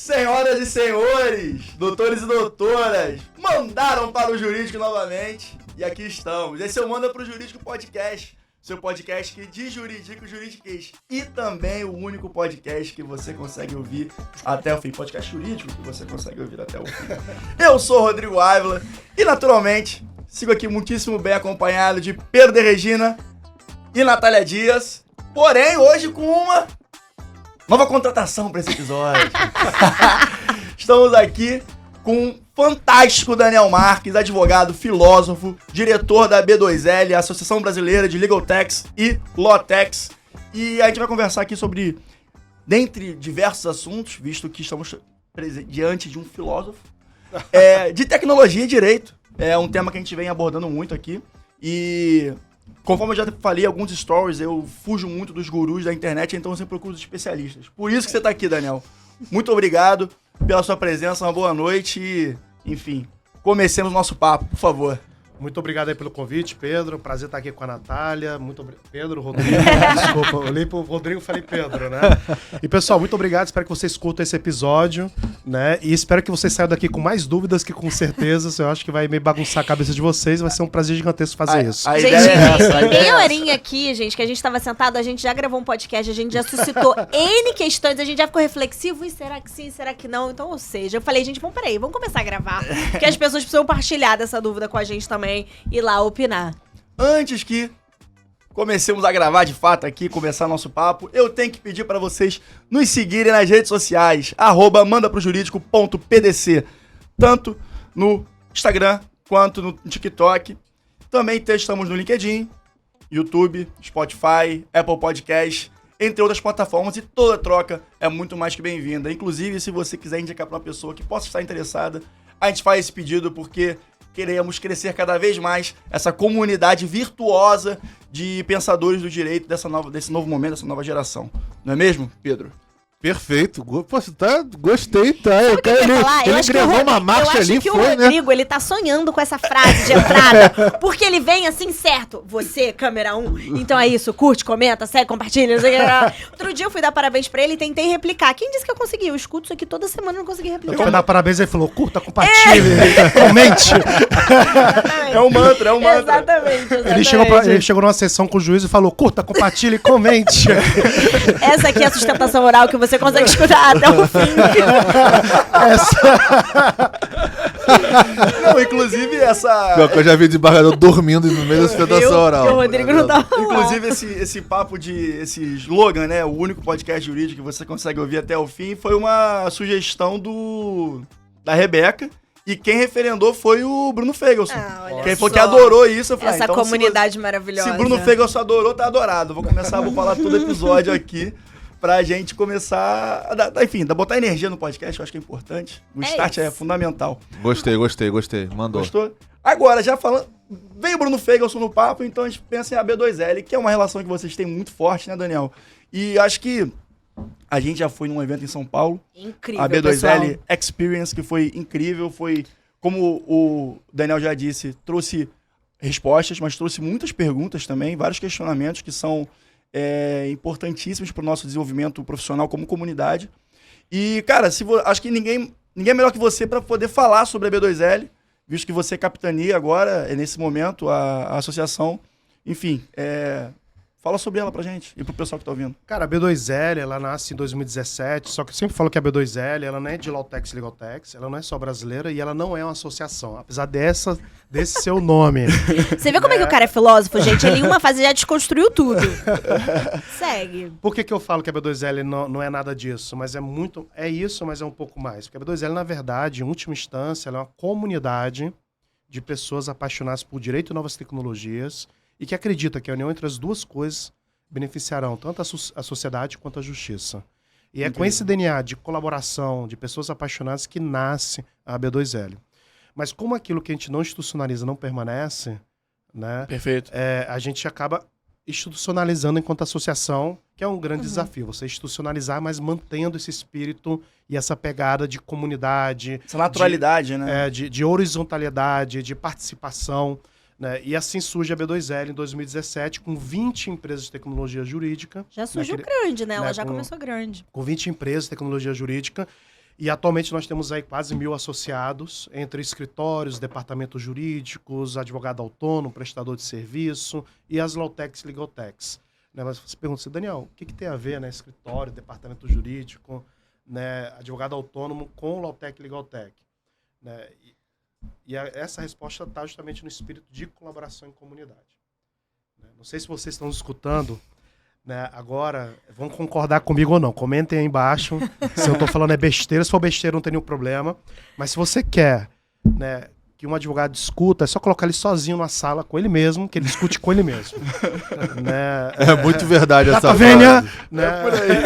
Senhoras e senhores, doutores e doutoras, mandaram para o Jurídico novamente e aqui estamos. Esse é o Manda pro Jurídico Podcast, seu podcast que de jurídico juridiquês e também o único podcast que você consegue ouvir até o fim, podcast jurídico que você consegue ouvir até o fim. Eu sou o Rodrigo Ávila e naturalmente sigo aqui muitíssimo bem acompanhado de Pedro de Regina e Natália Dias, porém hoje com uma nova contratação para esse episódio. Estamos aqui com um fantástico Daniel Marques, advogado, filósofo, diretor da B2L, Associação Brasileira de Legal Tax e Law Tax. E a gente vai conversar aqui sobre, dentre diversos assuntos, visto que estamos diante de um filósofo, de tecnologia e direito. É um tema que a gente vem abordando muito aqui. E conforme eu já falei em alguns stories, eu fujo muito dos gurus da internet, então eu sempre procuro os especialistas. Por isso que você está aqui, Daniel. Muito obrigado pela sua presença, uma boa noite e, enfim, comecemos o nosso papo, por favor. Muito obrigado aí pelo convite, Pedro. Prazer estar aqui com a Natália. Muito obrigado. Pedro, Rodrigo. Desculpa, eu olhei pro Rodrigo e falei Pedro, né? E, pessoal, muito obrigado. Espero que vocês escutem esse episódio, né? E espero que vocês saiam daqui com mais dúvidas que com certezas. Eu acho que vai meio bagunçar a cabeça de vocês. Vai ser um prazer gigantesco fazer isso. A gente, em meia horinha aqui, gente, que a gente estava sentado, a gente já gravou um podcast, a gente já suscitou N questões, a gente já ficou reflexivo. E será que sim, será que não? Então, ou seja, eu falei, gente, vamos, peraí, vamos começar a gravar. Porque as pessoas precisam partilhar dessa dúvida com a gente também. E lá opinar. Antes que comecemos a gravar de fato aqui, começar nosso papo, eu tenho que pedir para vocês nos seguirem nas redes sociais, @mandaprojuridico.pdc, tanto no Instagram quanto no TikTok. Também estamos no LinkedIn, YouTube, Spotify, Apple Podcast, entre outras plataformas, e toda troca é muito mais que bem-vinda. Inclusive, se você quiser indicar para uma pessoa que possa estar interessada, a gente faz esse pedido porque queremos crescer cada vez mais essa comunidade virtuosa de pensadores do direito desse novo momento, dessa nova geração. Não é mesmo, Pedro? Perfeito. Poxa, gostei, tá? Sabe o que eu ia falar? Ele gravou uma marcha ali, foi, né? Eu acho que o Rodrigo, ele tá sonhando com essa frase de entrada, porque ele vem assim, certo, você, câmera 1, então é isso, curte, comenta, segue, compartilha, não sei o que. Outro dia eu fui dar parabéns pra ele e tentei replicar. Quem disse que eu consegui? Eu escuto isso aqui toda semana e não consegui replicar. Eu fui dar parabéns e ele falou, curta, compartilhe, comente. É um mantra, é um mantra. Exatamente. Ele chegou numa sessão com o juiz e falou, curta, compartilhe, comente. Essa aqui é a sustentação oral que você consegue escutar até o fim. Não, inclusive essa... Pior que eu já vi desembargador dormindo no meio da sustentação oral. O Rodrigo não tava lá. Inclusive esse papo esse slogan, né, o único podcast jurídico que você consegue ouvir até o fim, foi uma sugestão da Rebeca. E quem referendou foi o Bruno Fegelson. Quem falou que adorou isso, eu falei, essa então, comunidade maravilhosa. Se Bruno Fegelson adorou, tá adorado. Vou falar todo episódio aqui pra gente começar a botar energia no podcast, eu acho que é importante. O start é fundamental. Gostei. Mandou. Gostou? Agora, já falando, veio o Bruno Fegelson no papo, então a gente pensa em AB2L, que é uma relação que vocês têm muito forte, né, Daniel? E acho que a gente já foi num evento em São Paulo. Incrível, a B2L pessoal. Experience, que foi incrível, foi, como o Daniel já disse, trouxe respostas, mas trouxe muitas perguntas também, vários questionamentos que são importantíssimos para o nosso desenvolvimento profissional como comunidade. E, cara, acho que ninguém é melhor que você para poder falar sobre a B2L, visto que você capitania agora, nesse momento, a associação. Enfim, fala sobre ela pra gente e pro pessoal que tá ouvindo. Cara, a B2L, ela nasce em 2017, só que eu sempre falo que a B2L, ela não é de Law Tax e Legal Tax, ela não é só brasileira e ela não é uma associação, apesar desse seu nome. Você vê como é que o cara é filósofo, gente? Ele em uma fase já desconstruiu tudo. Segue. Por que eu falo que a B2L não é nada disso? Mas é isso, mas é um pouco mais. Porque a B2L, na verdade, em última instância, ela é uma comunidade de pessoas apaixonadas por direito e novas tecnologias e que acredita que a união entre as duas coisas beneficiarão tanto a sociedade quanto a justiça. E é com esse DNA de colaboração, de pessoas apaixonadas, que nasce a B2L. Mas como aquilo que a gente não institucionaliza não permanece, né? Perfeito. A gente acaba institucionalizando enquanto associação, que é um grande desafio. Você institucionalizar, mas mantendo esse espírito e essa pegada de comunidade. Essa naturalidade, né? De horizontalidade, de participação. Né? E assim surge a B2L em 2017, com 20 empresas de tecnologia jurídica. Já surgiu grande, né? Ela já começou grande. Com 20 empresas de tecnologia jurídica. E atualmente nós temos aí quase 1.000 associados, entre escritórios, departamentos jurídicos, advogado autônomo, prestador de serviço e as Lawtechs e Legaltechs. Né? Mas você pergunta assim, Daniel, o que tem a ver, né, escritório, departamento jurídico, né, advogado autônomo com Lawtech e Legaltech? Né? Essa resposta está justamente no espírito de colaboração em comunidade. Né? Não sei se vocês estão escutando, né, agora, vão concordar comigo ou não. Comentem aí embaixo se eu estou falando é besteira. Se for besteira, não tem nenhum problema. Mas se você quer, né, que um advogado discuta, é só colocar ele sozinho na sala com ele mesmo, que ele discute com ele mesmo. Né? É muito verdade essa Tá frase. vendo? Né?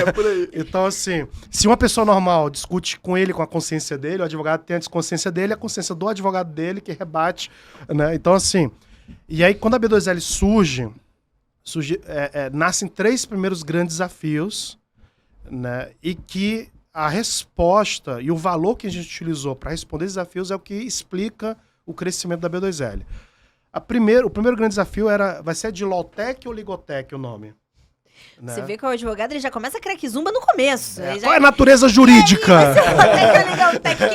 É por aí. Então, assim, se uma pessoa normal discute com ele, com a consciência dele, o advogado tem a desconsciência dele, a consciência do advogado dele que rebate. Né? Então, assim, e aí quando a B2L surge nascem 3 primeiros grandes desafios, né? E que a resposta e o valor que a gente utilizou para responder esses desafios é o que explica o crescimento da B2L. O primeiro grande desafio vai ser de Lawtech ou Legaltech o nome? Né? Você vê que o advogado ele já começa a craquezumba no começo. Ele já... Qual é a natureza jurídica?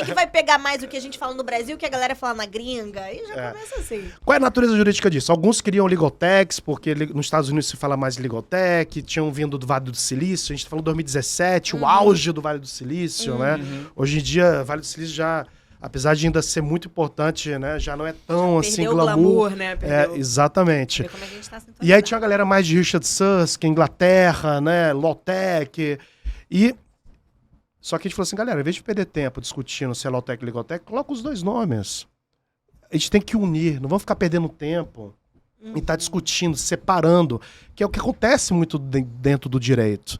O que vai pegar mais o que a gente fala no Brasil, que a galera fala na gringa? Aí já começa assim. Qual é a natureza jurídica disso? Alguns queriam Legaltechs, porque nos Estados Unidos se fala mais Legaltech, tinham vindo do Vale do Silício, a gente falou em 2017, o auge do Vale do Silício, né? Hoje em dia, o Vale do Silício já, apesar de ainda ser muito importante, né, já não é tão assim Perdeu o glamour. né? Perdeu. Exatamente. Vê como é que a gente tá E aí tinha a galera mais de Richard Susskind, Inglaterra, né, Lawtech. Só que a gente falou assim, galera, em vez de perder tempo discutindo se é Lawtech ou Legaltech, coloca os 2 nomes. A gente tem que unir, não vamos ficar perdendo tempo em estar discutindo, separando, que é o que acontece muito dentro do direito.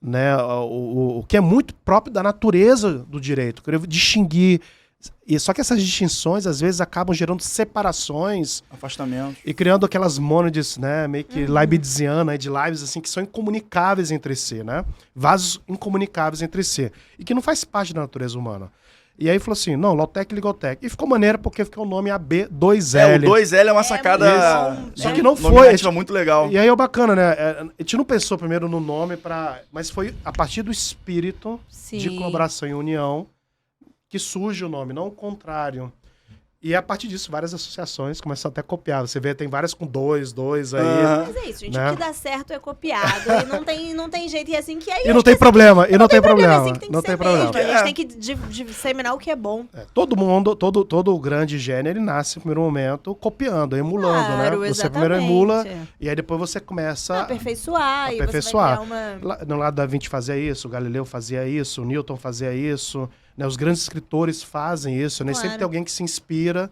Né? O que é muito próprio da natureza do direito, querer distinguir. Só que essas distinções, às vezes, acabam gerando separações. Afastamento. E criando aquelas mônades, né, meio que leibnizianas, de lives, assim, que são incomunicáveis entre si, né? Vasos incomunicáveis entre si. E que não faz parte da natureza humana. E aí falou assim, não, Lawtech e Legaltech. E ficou maneiro porque ficou o nome AB2L. O 2L é uma sacada... Só que não foi. Nominativa muito legal. E aí é bacana, né? A gente não pensou primeiro no nome, mas foi a partir do espírito de colaboração e união que surge o nome, não o contrário. E a partir disso, várias associações começam até a copiar. Você vê, tem várias com 2 aí. Mas é isso, gente. Né? O que dá certo é copiado. E não tem jeito. E assim que aí. E não tem problema. E não tem problema. Assim que tem que não ser tem problema. mesmo. A gente tem que disseminar o que é bom. Todo mundo, todo grande gênero, ele nasce no primeiro momento copiando, emulando, Claro, né? Você exatamente. primeiro emula e aí depois você começa Aperfeiçoar. E você vai criar uma... No lado da Vinci fazia isso, o Galileu fazia isso, o Newton fazia isso, né? Os grandes escritores fazem isso, né? Claro. Sempre tem alguém que se inspira,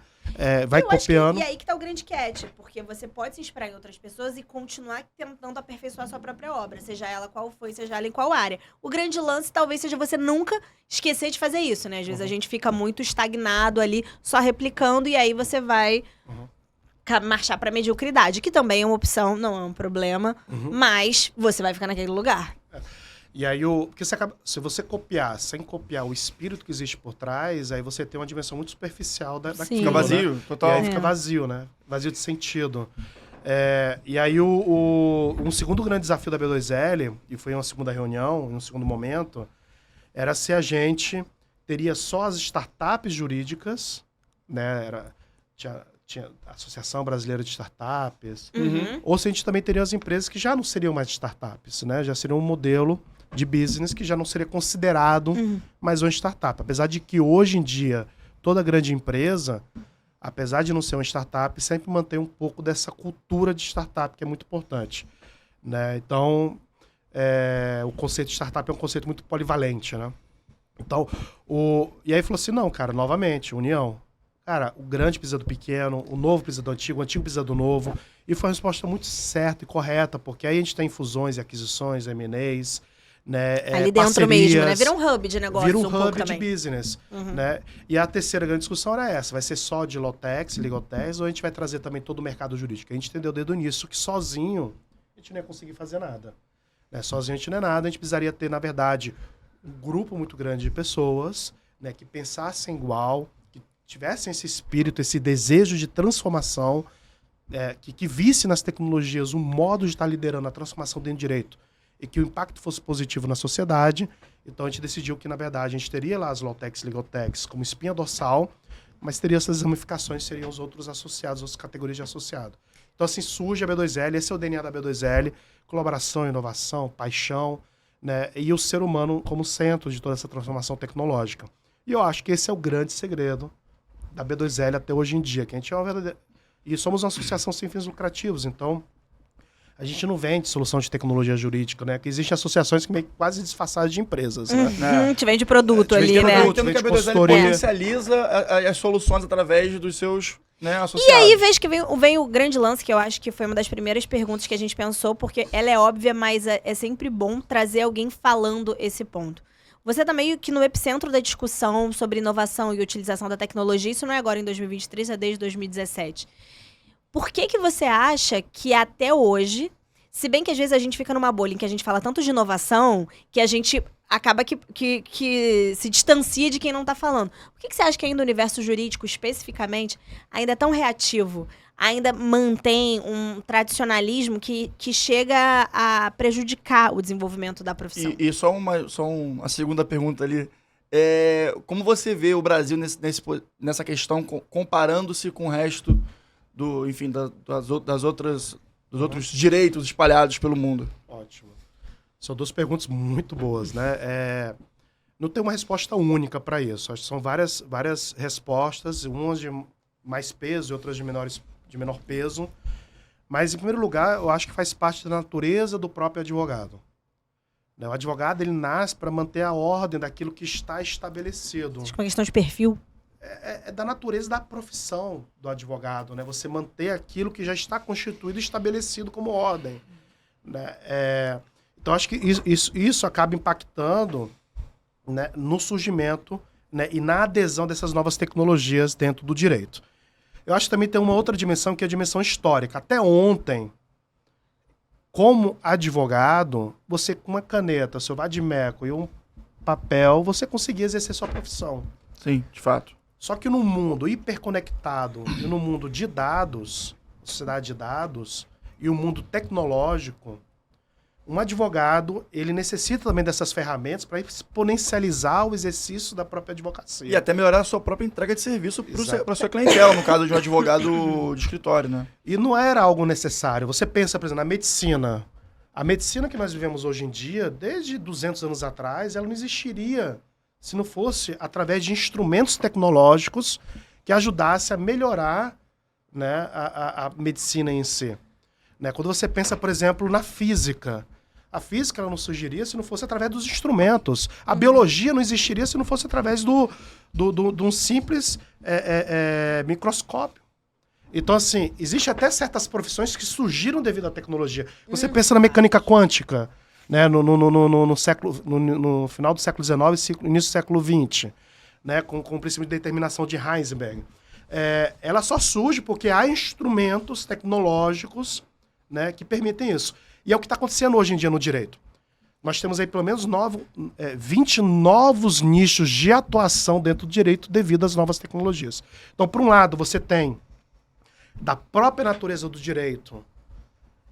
vai Eu acho copiando. e aí que tá o grande catch, porque você pode se inspirar em outras pessoas e continuar tentando aperfeiçoar a sua própria obra, seja ela qual foi, seja ela em qual área. O grande lance talvez seja você nunca esquecer de fazer isso, né? Às vezes a gente fica muito estagnado ali, só replicando, e aí você vai marchar pra mediocridade, que também é uma opção, não é um problema, mas você vai ficar naquele lugar. E aí, porque se você copiar sem copiar o espírito que existe por trás, aí você tem uma dimensão muito superficial daquilo. Sim. Fica vazio, né? total. E aí fica vazio, né? Vazio de sentido. E aí, um segundo grande desafio da B2L, e foi uma segunda reunião, em um segundo momento, era se a gente teria só as startups jurídicas, né? Tinha a Associação Brasileira de Startups, ou se a gente também teria as empresas que já não seriam mais startups, né? Já seriam um modelo de business que já não seria considerado mais uma startup. Apesar de que hoje em dia, toda grande empresa, apesar de não ser uma startup, sempre mantém um pouco dessa cultura de startup, que é muito importante. Né? Então, o conceito de startup é um conceito muito polivalente, né? Então, e aí falou assim, não, cara, novamente, união. Cara, o grande precisa do pequeno, o novo precisa do antigo, o antigo precisa do novo. E foi uma resposta muito certa e correta, porque aí a gente tem fusões e aquisições, M&As, né? Ali dentro mesmo, né? Vira um hub de negócio. Vira um pouco hub de também. business. Né? E a terceira grande discussão era essa. Vai ser só de Lawtechs, Legaltechs, ou a gente vai trazer também todo o mercado jurídico? A gente entendeu desde o início que sozinho a gente não ia conseguir fazer nada. Né? Sozinho a gente não é nada, a gente precisaria ter, na verdade, um grupo muito grande de pessoas, né, que pensassem igual, que tivessem esse espírito, esse desejo de transformação, que visse nas tecnologias um modo de estar liderando a transformação dentro do direito. e que o impacto fosse positivo na sociedade. Então a gente decidiu que, na verdade, a gente teria lá as Lawtechs, Legaltechs como espinha dorsal, mas teria essas ramificações, seriam os outros associados, outras categorias de associado. Então assim surge a B2L, esse é o DNA da B2L, colaboração, inovação, paixão, né? E o ser humano como centro de toda essa transformação tecnológica. E eu acho que esse é o grande segredo da B2L até hoje em dia, que a gente é uma verdadeira... E somos uma associação sem fins lucrativos, então a gente não vende solução de tecnologia jurídica, né? Que existem associações que meio que quase disfarçadas de empresas, né? Te vende produto Te vende ali, né? produto. Entendo que a B2L consultoria. potencializa as soluções através dos seus, né, E associados. aí, vejo que vem o grande lance, que eu acho que foi uma das primeiras perguntas que a gente pensou, porque ela é óbvia, mas é sempre bom trazer alguém falando esse ponto. Você tá meio que no epicentro da discussão sobre inovação e utilização da tecnologia. Isso não é agora em 2023, é desde 2017. Por que você acha que até hoje, se bem que às vezes a gente fica numa bolha em que a gente fala tanto de inovação, que a gente acaba que se distancia de quem não tá falando. Por que você acha que ainda o universo jurídico, especificamente, ainda é tão reativo? Ainda mantém um tradicionalismo que chega a prejudicar o desenvolvimento da profissão? E só uma segunda pergunta ali. Como você vê o Brasil nessa questão, comparando-se com o resto dos outros direitos espalhados pelo mundo? Ótimo. São duas perguntas muito boas, né? Não tem uma resposta única para isso. Acho que são várias respostas, umas de mais peso e outras de menor peso. Mas, em primeiro lugar, eu acho que faz parte da natureza do próprio advogado. Né? O advogado, ele nasce para manter a ordem daquilo que está estabelecido. Acho que é uma questão de perfil. É da natureza da profissão do advogado, né? Você manter aquilo que já está constituído e estabelecido como ordem. Né? Então, acho que isso acaba impactando, né, no surgimento, né, e na adesão dessas novas tecnologias dentro do direito. Eu acho que também tem uma outra dimensão, que é a dimensão histórica. Até ontem, como advogado, você com uma caneta, seu vadimeco e um papel, você conseguia exercer sua profissão. Sim, de fato. Só que no mundo hiperconectado e no mundo de dados, sociedade de dados, e o mundo tecnológico, um advogado, ele necessita também dessas ferramentas para exponencializar o exercício da própria advocacia. E até melhorar a sua própria entrega de serviço para a sua clientela, no caso de um advogado de escritório, né? E não era algo necessário. Você pensa, por exemplo, na medicina. A medicina que nós vivemos hoje em dia, desde 200 anos atrás, ela não existiria se não fosse através de instrumentos tecnológicos que ajudassem a melhorar, né, a medicina em si. Né? Quando você pensa, por exemplo, na física, a física ela não surgiria se não fosse através dos instrumentos. A biologia não existiria se não fosse através de um simples microscópio. Então, assim, existe até certas profissões que surgiram devido à tecnologia. Você pensa na mecânica quântica, né, no final do século XIX e início do século XX, né, com o princípio de determinação de Heisenberg. Ela só surge porque há instrumentos tecnológicos, né, que permitem isso. E é o que está acontecendo hoje em dia no direito. Nós temos aí pelo menos 20 novos nichos de atuação dentro do direito devido às novas tecnologias. Então, por um lado, você tem, da própria natureza do direito,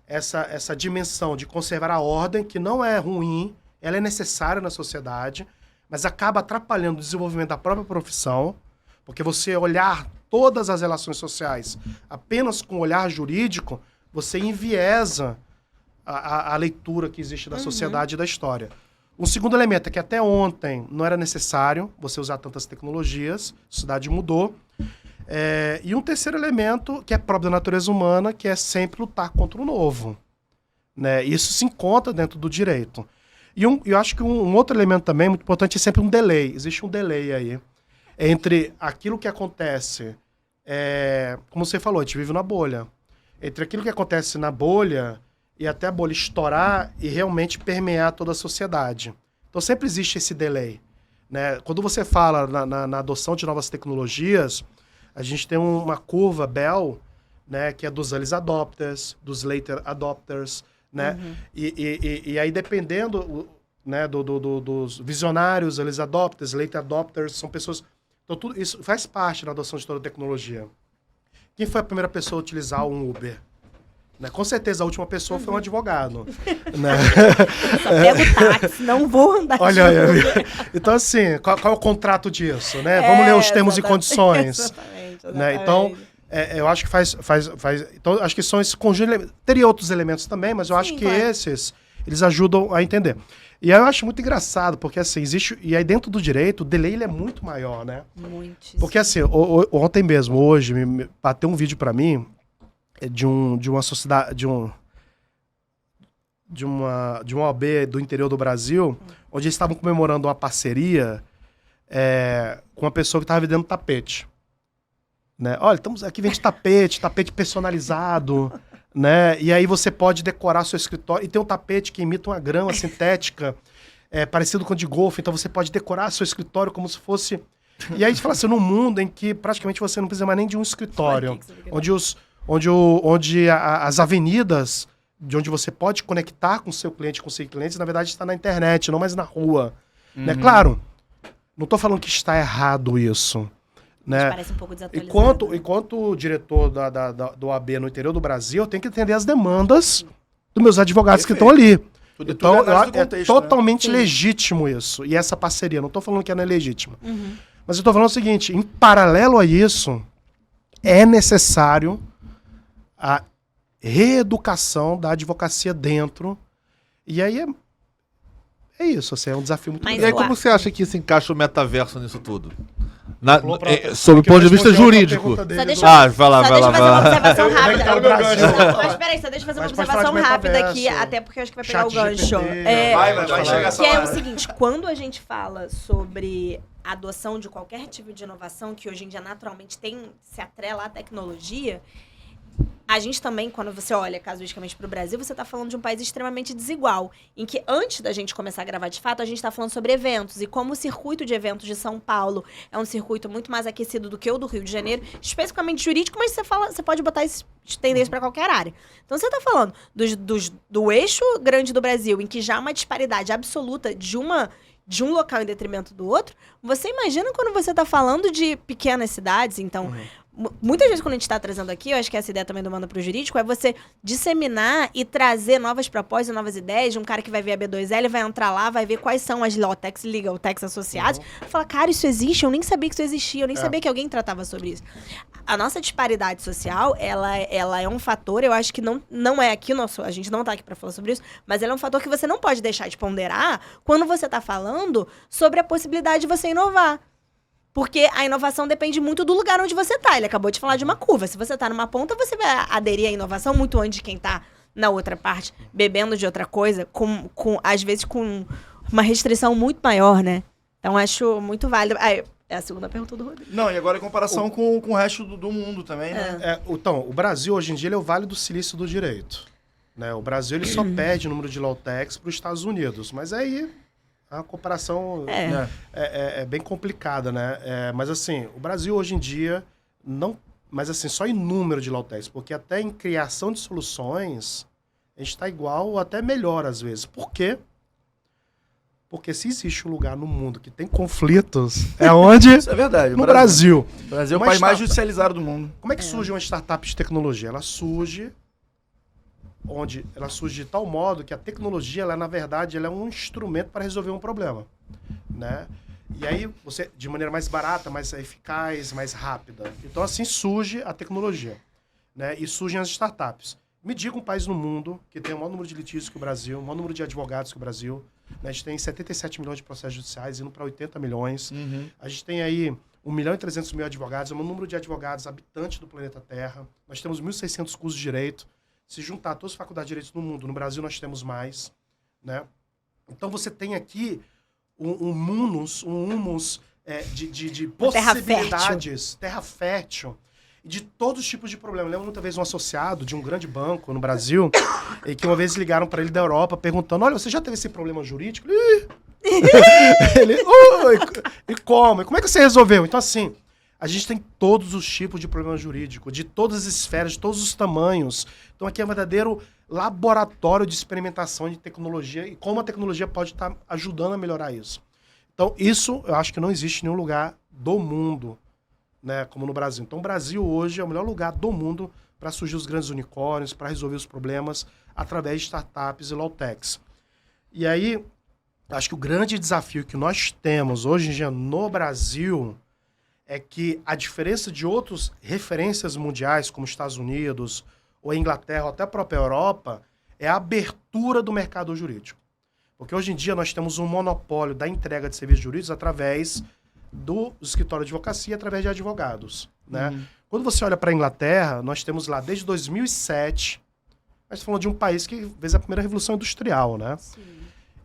essa dimensão de conservar a ordem, que não é ruim, ela é necessária na sociedade, mas acaba atrapalhando o desenvolvimento da própria profissão, porque você olhar todas as relações sociais apenas com o olhar jurídico, você enviesa a leitura que existe da sociedade e da história. Um segundo elemento é que até ontem não era necessário você usar tantas tecnologias, a sociedade mudou. E um terceiro elemento, que é próprio da natureza humana, que é sempre lutar contra o novo. Né? Isso se encontra dentro do direito. E eu acho que um outro elemento também muito importante é sempre um delay. Existe um delay aí entre aquilo que acontece, como você falou, a gente vive na bolha. Entre aquilo que acontece na bolha e até a bolha estourar e realmente permear toda a sociedade. Então sempre existe esse delay. Né? Quando você fala na adoção de novas tecnologias, a gente tem uma curva Bell, né, que é dos early adopters, dos later adopters, né? E aí dependendo, né, dos visionários, early adopters, later adopters, são pessoas... Então tudo isso faz parte da adoção de toda a tecnologia. Quem foi a primeira pessoa a utilizar um Uber? Né? Com certeza a última pessoa foi um advogado. Né? Só pego o táxi, não vou andar Olha aí. Então, assim, qual é o contrato disso? Né? Vamos ler os termos e condições. Exatamente. Né? Então, eu acho que faz. Então, acho que são esses conjuntos de elementos. Teria outros elementos também, mas eu acho que esses, eles ajudam a entender. E aí eu acho muito engraçado, porque assim, existe. E aí dentro do direito, o delay ele é muito maior, né? Muitíssimo. Porque assim, ontem mesmo, hoje, me bateu um vídeo pra mim de uma sociedade. De uma OAB do interior do Brasil, onde eles estavam comemorando uma parceria com uma pessoa que estava vendendo tapete. Né? Olha, estamos aqui vende tapete personalizado, né? E aí você pode decorar seu escritório. E tem um tapete que imita uma grama sintética, parecido com o de golfe, então você pode decorar seu escritório como se fosse... E aí a gente fala assim, num mundo em que praticamente você não precisa mais nem de um escritório, onde as avenidas de onde você pode conectar com o seu cliente, com seus clientes, na verdade está na internet, não mais na rua. Né? Claro, não estou falando que está errado isso. Né? Parece um pouco desatualizado. Enquanto diretor do OAB no interior do Brasil, eu tenho que entender as demandas dos meus advogados que estão ali. Então, é totalmente legítimo isso. E essa parceria, não estou falando que ela não é legítima. Mas eu estou falando o seguinte, em paralelo a isso, é necessário a reeducação da advocacia dentro. E aí é isso, assim, é um desafio muito grande. E aí como você acha que se encaixa o metaverso nisso tudo? Sob o ponto de vista jurídico. Só deixa eu vai lá. fazer uma observação rápida. Não, mas peraí, só deixa eu fazer uma Mas pode observação falar de rápida metaverso, aqui, até porque eu acho que vai pegar o chat gancho. GPT, vai chegar essa Que é o hora. seguinte, quando a gente fala sobre a adoção de qualquer tipo de inovação, que hoje em dia naturalmente se atrela à tecnologia, a gente também, quando você olha casuisticamente para o Brasil, você está falando de um país extremamente desigual, em que antes da gente começar a gravar de fato, a gente está falando sobre eventos, e como o circuito de eventos de São Paulo é um circuito muito mais aquecido do que o do Rio de Janeiro, especificamente jurídico, mas você pode botar estender isso para qualquer área. Então você está falando do eixo grande do Brasil, em que já há uma disparidade absoluta de um local em detrimento do outro. Você imagina quando você está falando de pequenas cidades, então... Muitas vezes quando a gente está trazendo aqui, eu acho que essa ideia também do Manda pro Jurídico, é você disseminar e trazer novas propostas, novas ideias, de um cara que vai ver a B2L, vai entrar lá, vai ver quais são as Lawtechs, Legal Techs associadas, fala, cara, isso existe? Eu nem sabia que isso existia, eu nem sabia que alguém tratava sobre isso. A nossa disparidade social, ela é um fator, eu acho que não é aqui, a gente não tá aqui para falar sobre isso, mas ela é um fator que você não pode deixar de ponderar quando você está falando sobre a possibilidade de você inovar. Porque a inovação depende muito do lugar onde você tá. Ele acabou de falar de uma curva. Se você tá numa ponta, você vai aderir à inovação muito antes de quem tá na outra parte, bebendo de outra coisa, às vezes com uma restrição muito maior, né? Então, acho muito válido. É a segunda pergunta do Rodrigo. Não, e agora em comparação com o resto do mundo também, né? Então, o Brasil, hoje em dia, ele é o Vale do Silício do Direito. Né? O Brasil, ele só perde o número de Lawtechs para os Estados Unidos. Mas aí... A comparação é bem complicada, né? Mas assim, o Brasil hoje em dia não... Mas assim, só em número de Lawtechs, porque até em criação de soluções, a gente está igual ou até melhor às vezes. Por quê? Porque se existe um lugar no mundo que tem conflitos, é onde? Isso é verdade. No Brasil. O Brasil é o país mais judicializado do mundo. Como é que surge uma startup de tecnologia? Ela surge de tal modo que a tecnologia, ela, na verdade, ela é um instrumento para resolver um problema, né? E aí, você, de maneira mais barata, mais eficaz, mais rápida. Então, assim surge a tecnologia, né? E surgem as startups. Me diga um país no mundo que tem o maior número de litígios que o Brasil, o maior número de advogados que o Brasil. Né? A gente tem 77 milhões de processos judiciais, indo para 80 milhões. A gente tem aí 1.300.000 advogados, é o maior número de advogados habitantes do planeta Terra. Nós temos 1.600 cursos de direito. Se juntar todas as faculdades de direito no mundo, no Brasil nós temos mais, né? Então você tem aqui um humus de possibilidades, terra fértil, de todos os tipos de problemas. Eu lembro muitas vezes um associado de um grande banco no Brasil, e que uma vez ligaram para ele da Europa perguntando, olha, você já teve esse problema jurídico? Ele, e como? E como é que você resolveu? Então assim, a gente tem todos os tipos de problema jurídico, de todas as esferas, de todos os tamanhos. Então aqui é um verdadeiro laboratório de experimentação de tecnologia e como a tecnologia pode estar ajudando a melhorar isso. Então isso eu acho que não existe em nenhum lugar do mundo, né, como no Brasil. Então o Brasil hoje é o melhor lugar do mundo para surgir os grandes unicórnios, para resolver os problemas através de startups e low-techs. E aí, acho que o grande desafio que nós temos hoje em dia no Brasil é que a diferença de outras referências mundiais, como Estados Unidos, ou Inglaterra, ou até a própria Europa, é a abertura do mercado jurídico. Porque hoje em dia nós temos um monopólio da entrega de serviços jurídicos através do escritório de advocacia, através de advogados, né? Quando você olha para a Inglaterra, nós temos lá desde 2007, nós estamos falando de um país que fez a primeira revolução industrial, né? Sim.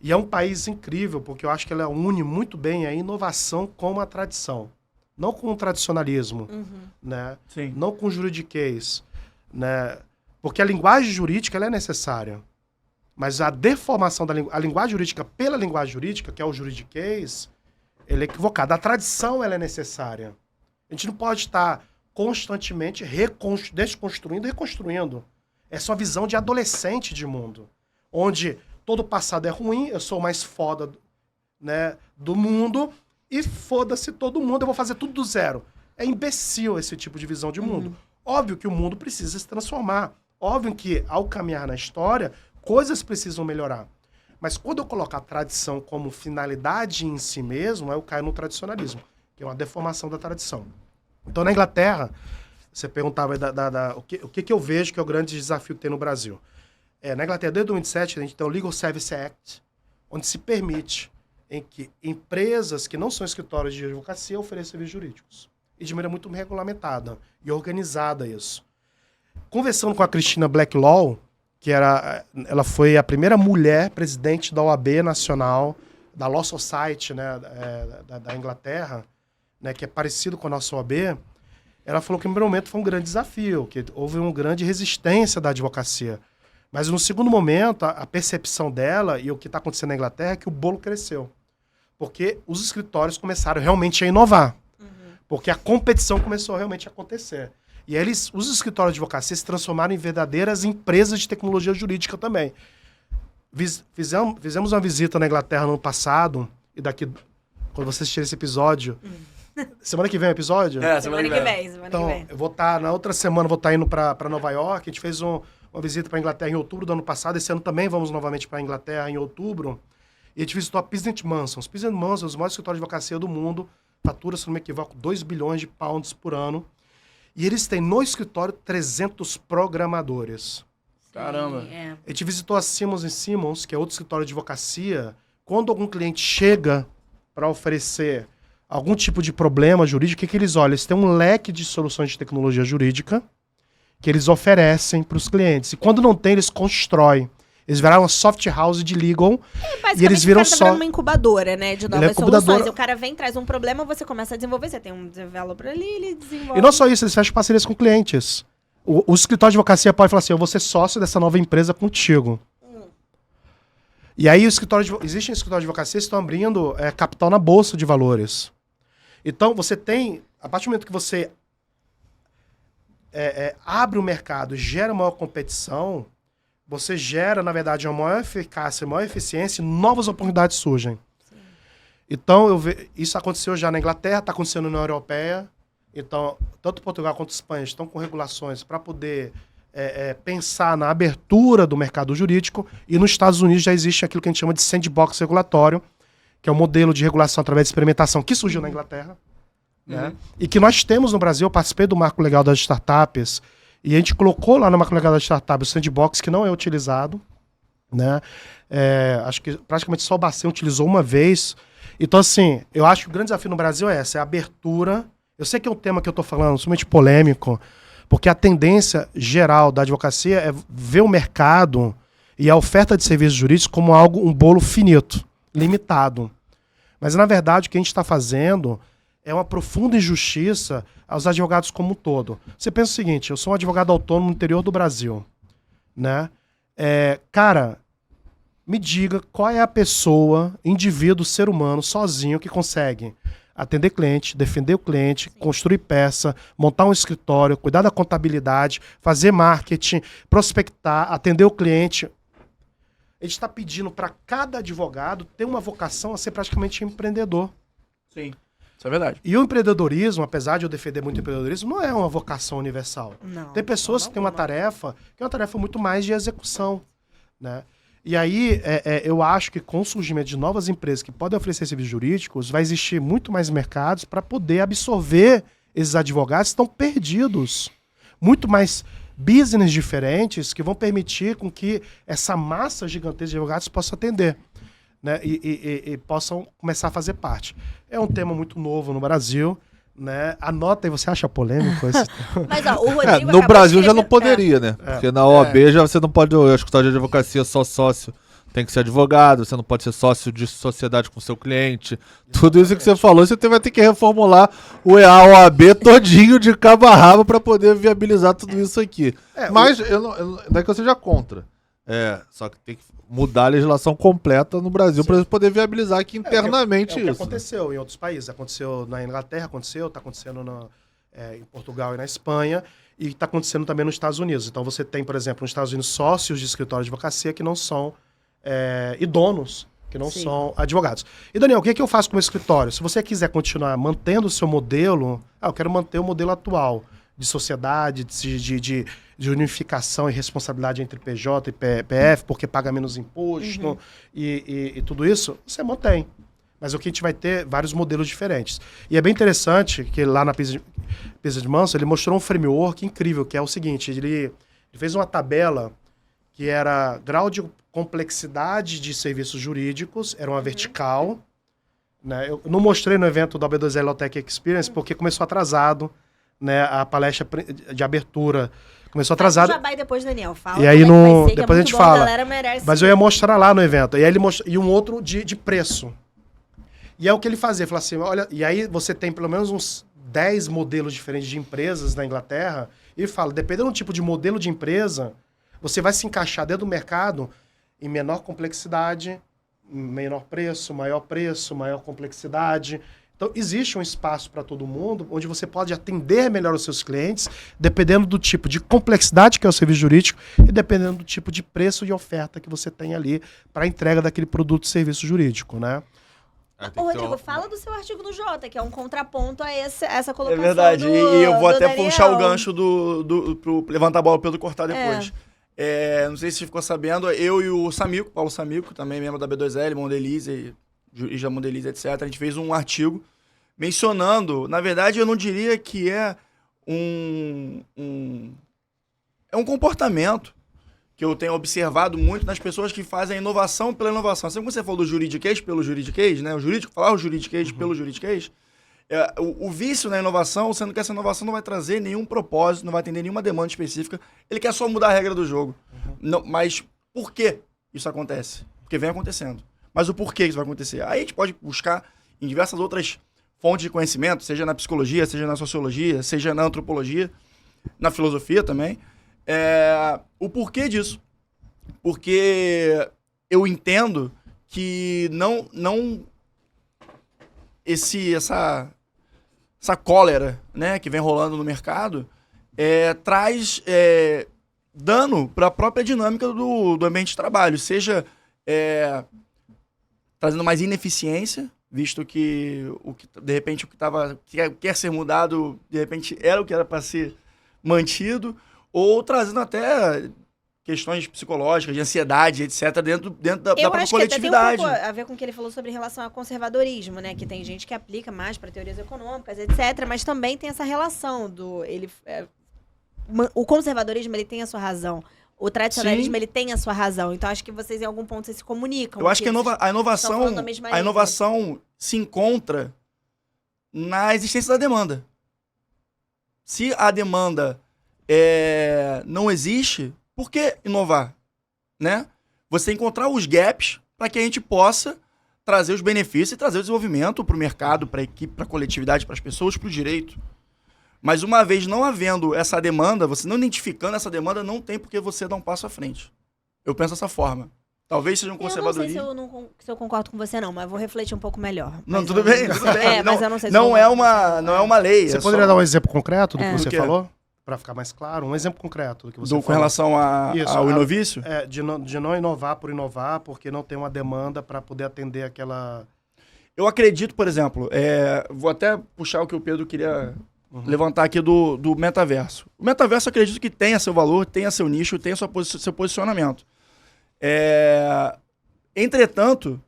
E é um país incrível, porque eu acho que ela une muito bem a inovação com a tradição. Não com o tradicionalismo, né? Sim. Não com o juridiquês, né? Porque a linguagem jurídica ela é necessária. Mas a deformação a linguagem jurídica pela linguagem jurídica, que é o juridiquês, ele é equivocado. A tradição ela é necessária. A gente não pode estar constantemente desconstruindo e reconstruindo. Essa é uma visão de adolescente de mundo, onde todo o passado é ruim, eu sou o mais foda, né, do mundo, e foda-se todo mundo, eu vou fazer tudo do zero. É imbecil esse tipo de visão de mundo. Óbvio que o mundo precisa se transformar. Óbvio que, ao caminhar na história, coisas precisam melhorar. Mas quando eu coloco a tradição como finalidade em si mesmo, eu caio no tradicionalismo, que é uma deformação da tradição. Então, na Inglaterra, você perguntava o que eu vejo que é o grande desafio que tem no Brasil. Na Inglaterra, desde 2007, a gente tem o Legal Service Act, onde se permite em que empresas que não são escritórios de advocacia ofereçam serviços jurídicos. E de maneira muito regulamentada e organizada isso. Conversando com a Cristina Blacklaw, ela foi a primeira mulher presidente da OAB Nacional, da Law Society, né, da Inglaterra, né, que é parecido com a nossa OAB, ela falou que no primeiro momento foi um grande desafio, que houve uma grande resistência da advocacia. Mas no segundo momento, a percepção dela e o que está acontecendo na Inglaterra é que o bolo cresceu. Porque os escritórios começaram realmente a inovar. Porque a competição começou realmente a acontecer. E aí os escritórios de advocacia se transformaram em verdadeiras empresas de tecnologia jurídica também. Fizemos uma visita na Inglaterra no ano passado, e daqui, quando você assistir esse episódio... Semana que vem o episódio? Semana que vem. Então, eu vou estar, na outra semana, vou estar indo para Nova York. A gente fez uma visita para a Inglaterra em outubro do ano passado. Esse ano também vamos novamente para a Inglaterra em outubro. E a gente visitou a Pizzent Manson. Os Pizzent Manson, os maiores escritórios de advocacia do mundo, fatura, se não me equivoco, 2 bilhões de pounds por ano. E eles têm no escritório 300 programadores. Caramba. A gente visitou a Simmons & Simmons, que é outro escritório de advocacia. Quando algum cliente chega para oferecer algum tipo de problema jurídico, o que eles olham? Eles têm um leque de soluções de tecnologia jurídica que eles oferecem para os clientes. E quando não tem, eles constroem. Eles viraram uma soft house de legal e eles viram só... uma incubadora, né, de novas soluções. O cara vem, traz um problema, você começa a desenvolver. Você tem um developer ali, ele desenvolve. E não só isso, eles fecham parcerias com clientes. O escritório de advocacia pode falar assim, eu vou ser sócio dessa nova empresa contigo. E aí existem escritórios de advocacia que estão abrindo capital na bolsa de valores. Então, você tem, a partir do momento que você abre o mercado, gera maior competição, você gera, na verdade, uma maior eficácia, maior eficiência e novas oportunidades surgem. Sim. Então, isso aconteceu já na Inglaterra, está acontecendo na União Europeia. Então, tanto Portugal quanto Espanha estão com regulações para poder pensar na abertura do mercado jurídico. E nos Estados Unidos já existe aquilo que a gente chama de sandbox regulatório, que é um modelo de regulação através de experimentação que surgiu na Inglaterra, né? E que nós temos no Brasil. Eu participei do Marco Legal das Startups e a gente colocou lá no Marco Legal das Startups o sandbox que não é utilizado, né? Acho que praticamente só o Bacen utilizou uma vez. Então, assim, eu acho que o grande desafio no Brasil é essa, é a abertura. Eu sei que é um tema que eu estou falando sumamente polêmico, porque a tendência geral da advocacia é ver o mercado e a oferta de serviços jurídicos como um bolo finito, limitado. Mas, na verdade, o que a gente está fazendo é uma profunda injustiça aos advogados como um todo. Você pensa o seguinte, eu sou um advogado autônomo no interior do Brasil, né? Cara, me diga qual é a pessoa, indivíduo, ser humano, sozinho, que consegue atender cliente, defender o cliente, construir peça, montar um escritório, cuidar da contabilidade, fazer marketing, prospectar, atender o cliente. A gente está pedindo para cada advogado ter uma vocação a ser praticamente empreendedor. Sim. Isso é verdade. E o empreendedorismo, apesar de eu defender muito o empreendedorismo, não é uma vocação universal. Não. Tem pessoas que têm uma tarefa, que é uma tarefa muito mais de execução, né? E aí, eu acho que com o surgimento de novas empresas que podem oferecer serviços jurídicos, vai existir muito mais mercados para poder absorver esses advogados que estão perdidos. Muito mais business diferentes que vão permitir com que essa massa gigantesca de advogados possa atender, né? E possam começar a fazer parte. É um tema muito novo no Brasil, né? Anota aí, você acha polêmico esse tema? Mas, ó, o Rodrigo no acabou Brasil de já não escrever- poderia, né? Porque na OAB já você não pode, o escritório de advocacia só sócio. Tem que ser advogado, você não pode ser sócio de sociedade com seu cliente. Tudo isso que você falou, você vai ter que reformular a OAB todinho de cabo a rabo para poder viabilizar tudo isso aqui. Mas não é que eu seja contra. Só que tem que mudar a legislação completa no Brasil para poder viabilizar aqui internamente É o que isso. aconteceu em outros países. Aconteceu na Inglaterra, está acontecendo em Portugal e na Espanha, e está acontecendo também nos Estados Unidos. Então você tem, por exemplo, nos Estados Unidos, sócios de escritório de advocacia que não são e donos, que não são advogados. E, Daniel, o que eu faço com o meu escritório? Se você quiser continuar mantendo o seu modelo, eu quero manter o modelo atual de sociedade, de unificação e responsabilidade entre PJ e PF, porque paga menos imposto e tudo isso, você mantém. Mas aqui a gente vai ter vários modelos diferentes. E é bem interessante que lá na Pisa de Manso, ele mostrou um framework incrível, que é o seguinte, ele fez uma tabela que era grau de complexidade de serviços jurídicos, era uma vertical, né? Eu não mostrei no evento da B2L Lautech Experience porque começou atrasado, né? A palestra de abertura começou atrasada. Já vai depois, Daniel. Fala. E aí como é que vai ser, que depois é a gente muito bom, fala. galera merece. Mas eu ia mostrar lá no evento. E aí ele e um outro de preço. E é o que ele fazia, falava assim, olha, e aí você tem pelo menos uns 10 modelos diferentes de empresas na Inglaterra, e fala, dependendo do tipo de modelo de empresa, você vai se encaixar dentro do mercado em menor complexidade, menor preço, maior complexidade. Então, existe um espaço para todo mundo, onde você pode atender melhor os seus clientes, dependendo do tipo de complexidade que é o serviço jurídico e dependendo do tipo de preço e oferta que você tem ali para a entrega daquele produto e serviço jurídico, né? Ô, Rodrigo, fala do seu artigo do Jota, que é um contraponto a essa colocação. É verdade, e eu vou do até Daniel. puxar o gancho pro levantar a bola para Pedro cortar depois. Não sei se você ficou sabendo, eu e o Samico, Paulo Samico, também membro da B2L, Mondelize, juiz da Mondelize, etc. A gente fez um artigo mencionando, na verdade eu não diria que é um comportamento que eu tenho observado muito nas pessoas que fazem a inovação pela inovação. Assim como você falou do juridiquês pelo juridiquês, né? Falar o juridiquês pelo juridiquês. O vício na inovação, sendo que essa inovação não vai trazer nenhum propósito, não vai atender nenhuma demanda específica. Ele quer só mudar a regra do jogo. Não, mas por que isso acontece? Porque vem acontecendo. Mas o porquê isso vai acontecer? Aí a gente pode buscar em diversas outras fontes de conhecimento, seja na psicologia, seja na sociologia, seja na antropologia, na filosofia também. O porquê disso? Porque eu entendo que essa cólera, né, que vem rolando no mercado traz dano para a própria dinâmica do ambiente de trabalho, seja trazendo mais ineficiência, visto que de repente o que quer ser mudado, de repente era o que era para ser mantido, ou trazendo até questões psicológicas, de ansiedade, etc., dentro da própria coletividade. Eu acho que até tem um pouco a ver com o que ele falou sobre relação ao conservadorismo, né? Que tem gente que aplica mais para teorias econômicas, etc., mas também tem essa relação o conservadorismo, ele tem a sua razão. O tradicionalismo, ele tem a sua razão. Então, acho que vocês, em algum ponto, vocês se comunicam. Eu acho que a inovação se encontra na existência da demanda. Se a demanda não existe, por que inovar? Né? Você encontrar os gaps para que a gente possa trazer os benefícios e trazer o desenvolvimento para o mercado, para a equipe, para a coletividade, para as pessoas, para o direito. Mas uma vez não havendo essa demanda, você não identificando essa demanda, não tem por que você dar um passo à frente. Eu penso dessa forma. Talvez seja um conservadorismo. Eu não sei se eu concordo com você, não, mas vou refletir um pouco melhor. Não, tudo bem. Mas eu não sei se não é uma lei. Você poderia dar um exemplo concreto do que você Do quê? falou? Para ficar mais claro, um exemplo concreto do que você falou. Com relação ao inovício? De não inovar por inovar, porque não tem uma demanda para poder atender aquela... Eu acredito, por exemplo, vou até puxar o que o Pedro queria levantar aqui do metaverso. O metaverso, eu acredito que tenha seu valor, tenha seu nicho, tenha seu posicionamento. Entretanto,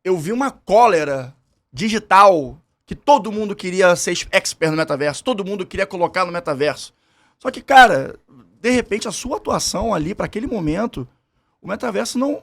eu vi uma cólera digital que todo mundo queria ser expert no metaverso, todo mundo queria colocar no metaverso. Só que, cara, de repente, a sua atuação ali, para aquele momento, o metaverso não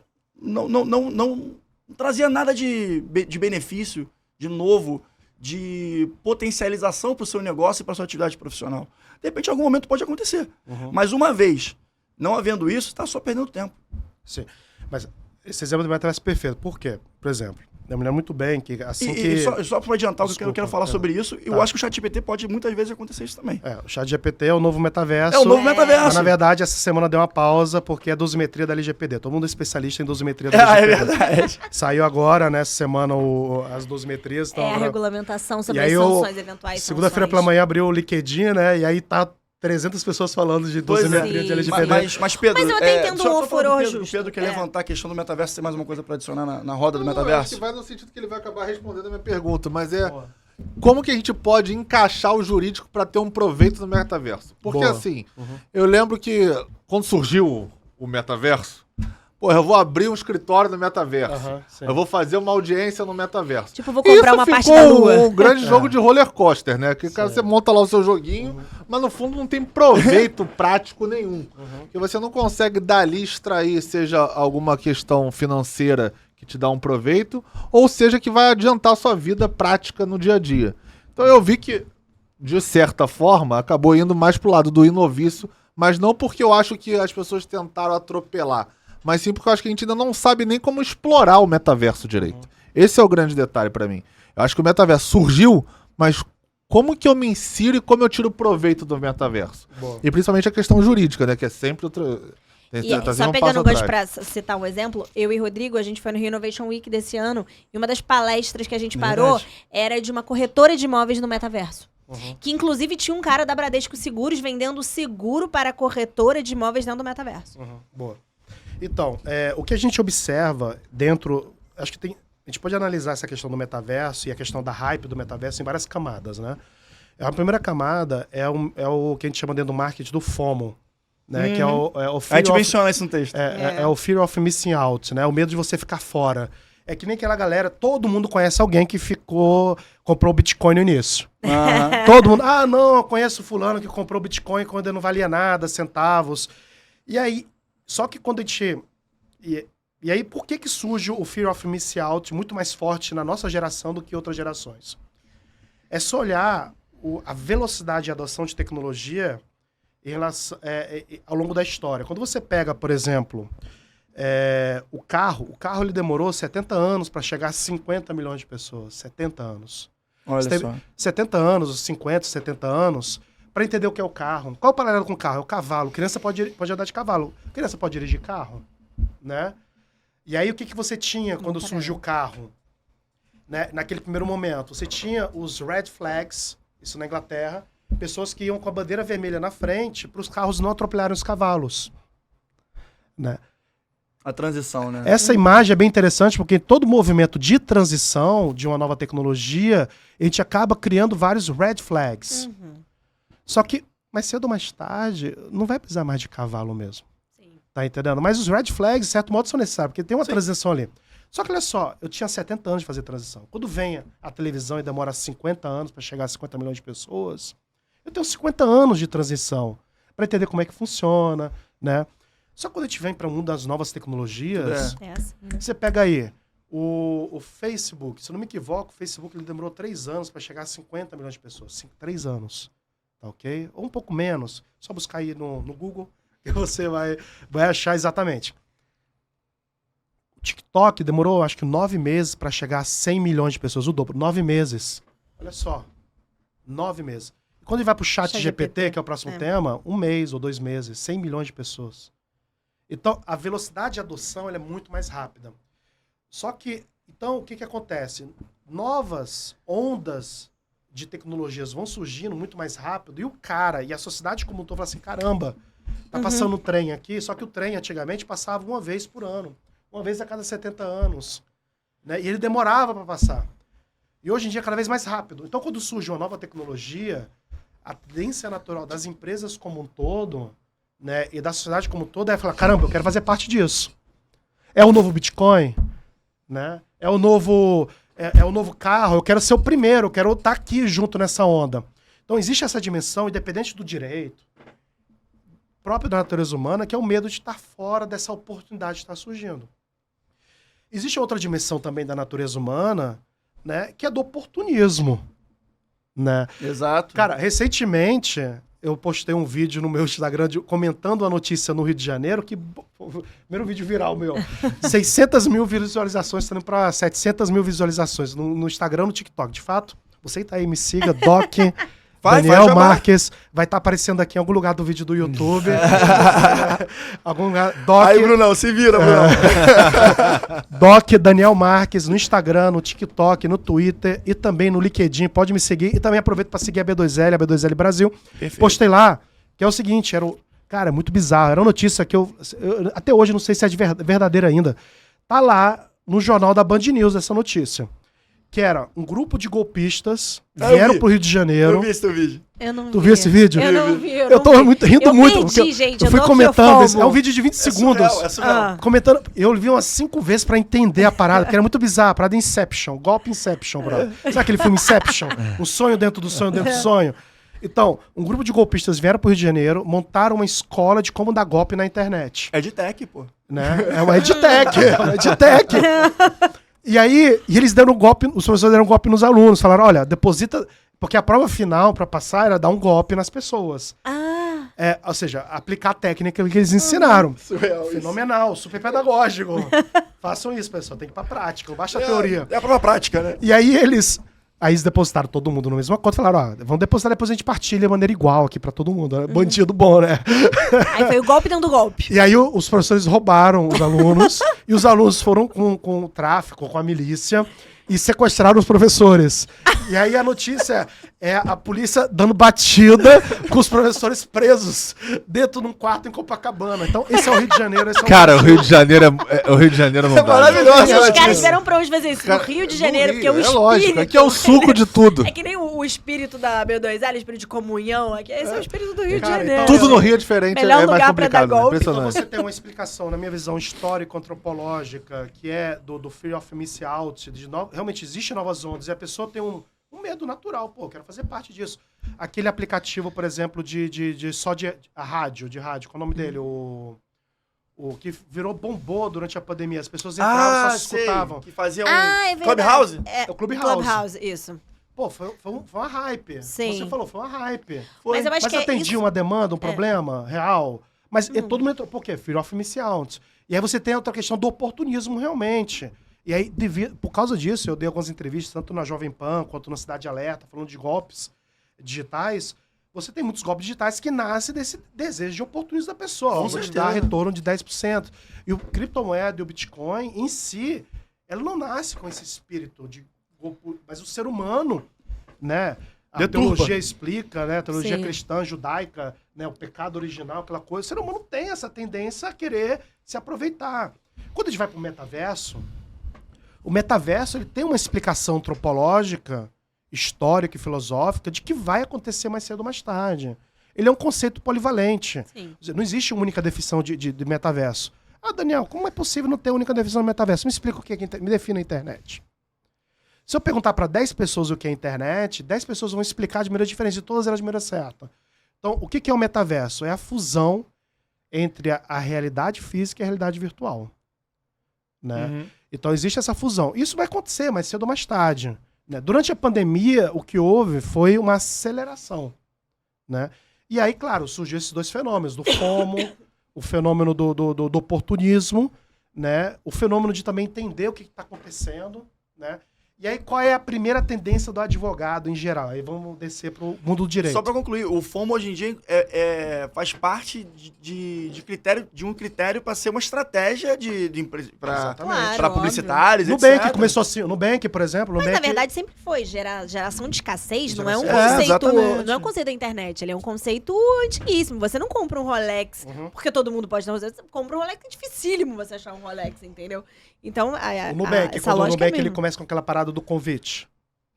trazia nada de benefício, de novo, de potencialização para o seu negócio e para a sua atividade profissional. De repente, em algum momento pode acontecer. Mas uma vez não havendo isso, está só perdendo tempo. Sim, mas esse exemplo do metaverso é perfeito. Por quê? Por exemplo, eu me lembro muito bem que assim que... Só para adiantar, eu quero falar sobre isso, eu acho que o ChatGPT pode muitas vezes acontecer isso também. O ChatGPT é o novo metaverso. É o novo metaverso. Mas, na verdade, essa semana deu uma pausa porque é dosimetria da LGPD. Todo mundo é especialista em dosimetria da LGPD. É verdade. Saiu agora, né, essa semana, as dosimetrias. A regulamentação sobre E aí as sanções, eventuais segunda-feira pela manhã abriu o LinkedIn, né, e aí tá 300 pessoas falando de dosimetria de LGPD. Mas Pedro, mas eu até entendo o furor justo. O Pedro quer levantar a questão do metaverso, tem mais uma coisa para adicionar na roda do Acho metaverso? que vai no sentido que ele vai acabar respondendo a minha pergunta, mas como que a gente pode encaixar o jurídico para ter um proveito no metaverso? Porque assim, eu lembro que quando surgiu o metaverso, eu vou abrir um escritório no metaverso. Eu vou fazer uma audiência no metaverso. Tipo, vou comprar uma parte da lua. Um grande jogo de roller coaster, né? Que cara, você monta lá o seu joguinho, mas no fundo não tem proveito prático nenhum. Porque você não consegue dali extrair, seja alguma questão financeira que te dá um proveito, ou seja que vai adiantar a sua vida prática no dia a dia. Então eu vi que, de certa forma, acabou indo mais pro lado do inovício, mas não porque eu acho que as pessoas tentaram atropelar, mas sim porque eu acho que a gente ainda não sabe nem como explorar o metaverso direito. Esse é o grande detalhe pra mim. Eu acho que o metaverso surgiu, mas como que eu me insiro e como eu tiro proveito do metaverso? E principalmente a questão jurídica, né? Que é sempre outra... Só pegando um gancho pra citar um exemplo, eu e Rodrigo, a gente foi no Rio Innovation Week desse ano, e uma das palestras que a gente parou era de uma corretora de imóveis no metaverso. Que inclusive tinha um cara da Bradesco Seguros vendendo seguro para a corretora de imóveis dentro do metaverso. Boa. Então, o que a gente observa dentro... Acho que a gente pode analisar essa questão do metaverso e a questão da hype do metaverso em várias camadas, né? A primeira camada é o que a gente chama dentro do marketing do FOMO, né? Que é o a gente menciona isso no texto. É o Fear of Missing Out, né? O medo de você ficar fora. É que nem aquela galera, todo mundo conhece alguém que comprou Bitcoin no início. Todo mundo, não, eu conheço fulano que comprou Bitcoin quando não valia nada, centavos. E aí, só que quando a gente... E aí, por que surge o Fear of Missing Out muito mais forte na nossa geração do que outras gerações? É só olhar a velocidade de adoção de tecnologia em relação, ao longo da história. Quando você pega, por exemplo, o carro ele demorou 70 anos para chegar a 50 milhões de pessoas. 70 anos. Olha você só. teve 70 anos, 50, 70 anos, para entender o que é o carro. Qual o paralelo com o carro? É o cavalo. Criança pode andar de cavalo. Criança pode dirigir carro, né? E aí, o que você tinha quando surgiu o carro? Né? Naquele primeiro momento, você tinha os red flags, isso na Inglaterra, pessoas que iam com a bandeira vermelha na frente para os carros não atropelarem os cavalos. Né? A transição, né? Essa imagem é bem interessante porque todo movimento de transição de uma nova tecnologia, a gente acaba criando vários red flags. Só que, mais cedo ou mais tarde, não vai precisar mais de cavalo mesmo. Tá entendendo? Mas os red flags, de certo modo, são necessários, porque tem uma transição ali. Só que olha só, eu tinha 70 anos de fazer transição. Quando vem a televisão e demora 50 anos para chegar a 50 milhões de pessoas, eu tenho 50 anos de transição para entender como é que funciona, né? Só que quando a gente vem para uma das novas tecnologias, você pega aí o Facebook, se eu não me equivoco, o Facebook ele demorou 3 anos para chegar a 50 milhões de pessoas. 3 anos, tá ok? Ou um pouco menos, só buscar aí no Google, que você vai achar exatamente. O TikTok demorou, acho que 9 meses para chegar a 100 milhões de pessoas, o dobro. 9 meses. Olha só. 9 meses. E quando ele vai pro ChatGPT, que é o próximo tema, 1 mês ou 2 meses, 100 milhões de pessoas. Então, a velocidade de adoção ela é muito mais rápida. Só que, então, o que acontece? Novas ondas de tecnologias vão surgindo muito mais rápido e o cara e a sociedade como um todo fala assim, caramba, tá passando um trem aqui, só que o trem antigamente passava uma vez por ano, uma vez a cada 70 anos, né? E ele demorava para passar. E hoje em dia é cada vez mais rápido. Então, quando surge uma nova tecnologia, a tendência natural das empresas como um todo, né, e da sociedade como um todo é falar, caramba, eu quero fazer parte disso. É o novo Bitcoin, né? É o novo carro, eu quero ser o primeiro, eu quero estar aqui junto nessa onda. Então, existe essa dimensão, independente do direito, próprio da natureza humana, que é o medo de estar fora dessa oportunidade de estar surgindo. Existe outra dimensão também da natureza humana, né, que é do oportunismo, né? Exato. Cara, recentemente eu postei um vídeo no meu Instagram comentando a notícia no Rio de Janeiro, que primeiro vídeo viral meu, 600 mil visualizações, estando para 700 mil visualizações no Instagram, no TikTok. De fato, você tá aí, me siga, Doc Daniel Marques, vai estar aparecendo aqui em algum lugar do vídeo do YouTube. Algum lugar, Doc, aí, Brunão, se vira, Brunão. Doc Daniel Marques no Instagram, no TikTok, no Twitter e também no LinkedIn. Pode me seguir. E também aproveito para seguir a B2L, a B2L Brasil. Perfeito. Postei lá, que é o seguinte, cara, é muito bizarro. Era uma notícia que eu até hoje não sei se é verdadeira ainda. Tá lá no jornal da Band News essa notícia. Que era um grupo de golpistas vieram pro Rio de Janeiro. Eu vi esse teu vídeo. Eu não vi. Tu viu esse vídeo? Eu não vi. Eu tô rindo muito. Perdi, gente, eu fui não comentando. FOMO. É um vídeo de 20 segundos. É surreal. Comentando. Eu vi umas 5 vezes pra entender a parada, porque era muito bizarro. A parada Inception. Golpe Inception, brother. Sabe aquele filme Inception? Um sonho dentro do sonho dentro do sonho. Então, um grupo de golpistas vieram pro Rio de Janeiro, montaram uma escola de como dar golpe na internet. É de tech, pô. Né? É uma edtech. É uma edtech. E aí, eles deram um golpe, os professores deram um golpe nos alunos, falaram, olha, deposita, porque a prova final para passar era dar um golpe nas pessoas. Ou seja, aplicar a técnica que eles ensinaram. Surreal. Fenomenal, super pedagógico. Façam isso, pessoal, tem que ir pra prática, não basta a teoria. É a prova prática, né? E aí eles depositaram todo mundo na mesma conta e falaram, vamos depositar, depois a gente partilha de maneira igual aqui pra todo mundo. Bandido bom, né? Aí foi o golpe dentro do golpe. E aí os professores roubaram os alunos e os alunos foram com o tráfico, com a milícia e sequestraram os professores. E aí a notícia é a polícia dando batida com os professores presos dentro de um quarto em Copacabana. Então esse é o Rio de Janeiro. Cara, o Rio de Janeiro não dá. Maravilhoso. E os caras vieram pra onde fazer isso? No Rio de Janeiro, porque o espírito... lógico, aqui é o suco de tudo. É que nem o espírito da B2L, o espírito de comunhão. Aqui, esse é o espírito do Rio de Cara, Janeiro. então, Tudo no Rio é diferente, Melhor é mais lugar pra dar complicado, né? golpe. Então Impressionante. você tem uma explicação, na minha visão histórico-antropológica, que é do Fear of Missing Out, realmente existe novas ondas, e a pessoa tem um medo natural, pô, quero fazer parte disso. Aquele aplicativo, por exemplo, de rádio, qual é o nome dele? O que bombou durante a pandemia, as pessoas entravam, só se escutavam. Que fazia é verdade. Clubhouse? É o Clubhouse. Clubhouse, isso. Pô, foi uma hype. Sim. Você falou, foi uma hype. Mas eu acho que atendia isso... uma demanda, um problema real. Mas todo mundo entrou. Por quê? Fear of Missing Out. E aí você tem outra questão do oportunismo, realmente. E aí, por causa disso, eu dei algumas entrevistas, tanto na Jovem Pan quanto na Cidade Alerta, falando de golpes digitais. Você tem muitos golpes digitais que nascem desse desejo de oportunismo da pessoa. Vamos te dar retorno de 10%. E o criptomoeda e o Bitcoin, em si, ela não nasce com esse espírito de golpe, mas o ser humano, né? A teologia explica, né? A teologia cristã, judaica, né? O pecado original, aquela coisa. O ser humano tem essa tendência a querer se aproveitar. Quando a gente vai para o metaverso ele tem uma explicação antropológica, histórica e filosófica de que vai acontecer mais cedo ou mais tarde. Ele é um conceito polivalente. Sim. Não existe uma única definição de metaverso. Daniel, como é possível não ter única definição de metaverso? Me explica o que é me defina a internet. Se eu perguntar para 10 pessoas o que é a internet, 10 pessoas vão explicar de maneira diferente, e todas elas de maneira certa. Então, o que é o metaverso? É a fusão entre a realidade física e a realidade virtual. Né? Uhum. Então, existe essa fusão. Isso vai acontecer mais cedo ou mais tarde. Né? Durante a pandemia, o que houve foi uma aceleração. Né? E aí, claro, surgiu esses dois fenômenos, do FOMO, o fenômeno do oportunismo, né? O fenômeno de também entender o que está acontecendo. Né? E aí, qual é a primeira tendência do advogado em geral? Aí vamos descer para o mundo do direito. Só para concluir, o FOMO hoje em dia faz parte de um critério para ser uma estratégia para publicitários, Nubank começou assim. Nubank, por exemplo. Mas na verdade sempre foi. Geração de escassez não é um conceito. Não é um conceito da internet. Ele é um conceito antiguíssimo. Você não compra um Rolex porque todo mundo pode não usar. Você compra um Rolex, é dificílimo você achar um Rolex, entendeu? Então, o Nubank, quando o Nubank ele começa com aquela parada do convite.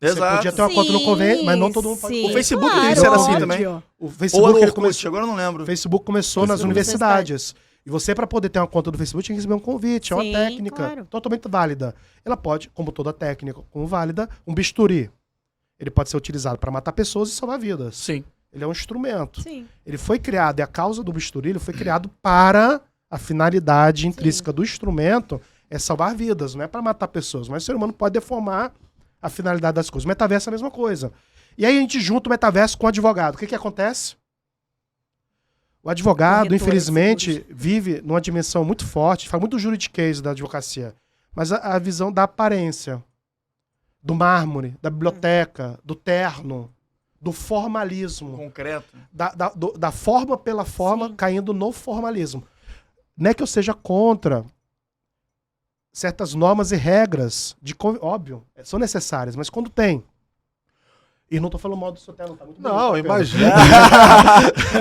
Exato. Você podia ter uma conta no convênio, mas não todo mundo pode. sim, O Facebook claro, isso era assim óbvio. também. O Ou Facebook, era o ele Orkut, começou, agora eu não lembro. o Facebook começou nas universidades. E você, para poder ter uma conta do Facebook, tinha que receber um convite. É uma Sim, técnica claro. totalmente válida. Ela pode, como toda técnica, como válida, um bisturi. Ele pode ser utilizado para matar pessoas e salvar vidas. Sim. Ele é um instrumento. Sim. Ele foi criado, e a causa do bisturi, ele foi criado para a finalidade intrínseca do instrumento é salvar vidas, não é para matar pessoas. Mas o ser humano pode deformar a finalidade das coisas. O metaverso é a mesma coisa. E aí a gente junta o metaverso com o advogado. O que acontece? O advogado, Corretor, infelizmente, vive numa dimensão muito forte, fala muito do juridiquês da advocacia, mas a visão da aparência, do mármore, da biblioteca, do terno, do formalismo, Concreto. da forma pela forma, Sim. caindo no formalismo. Não é que eu seja contra certas normas e regras, óbvio, são necessárias, mas quando tem. E não tô falando mal do seu terno, tá muito bonito, Não, tá, Pedro? imagina.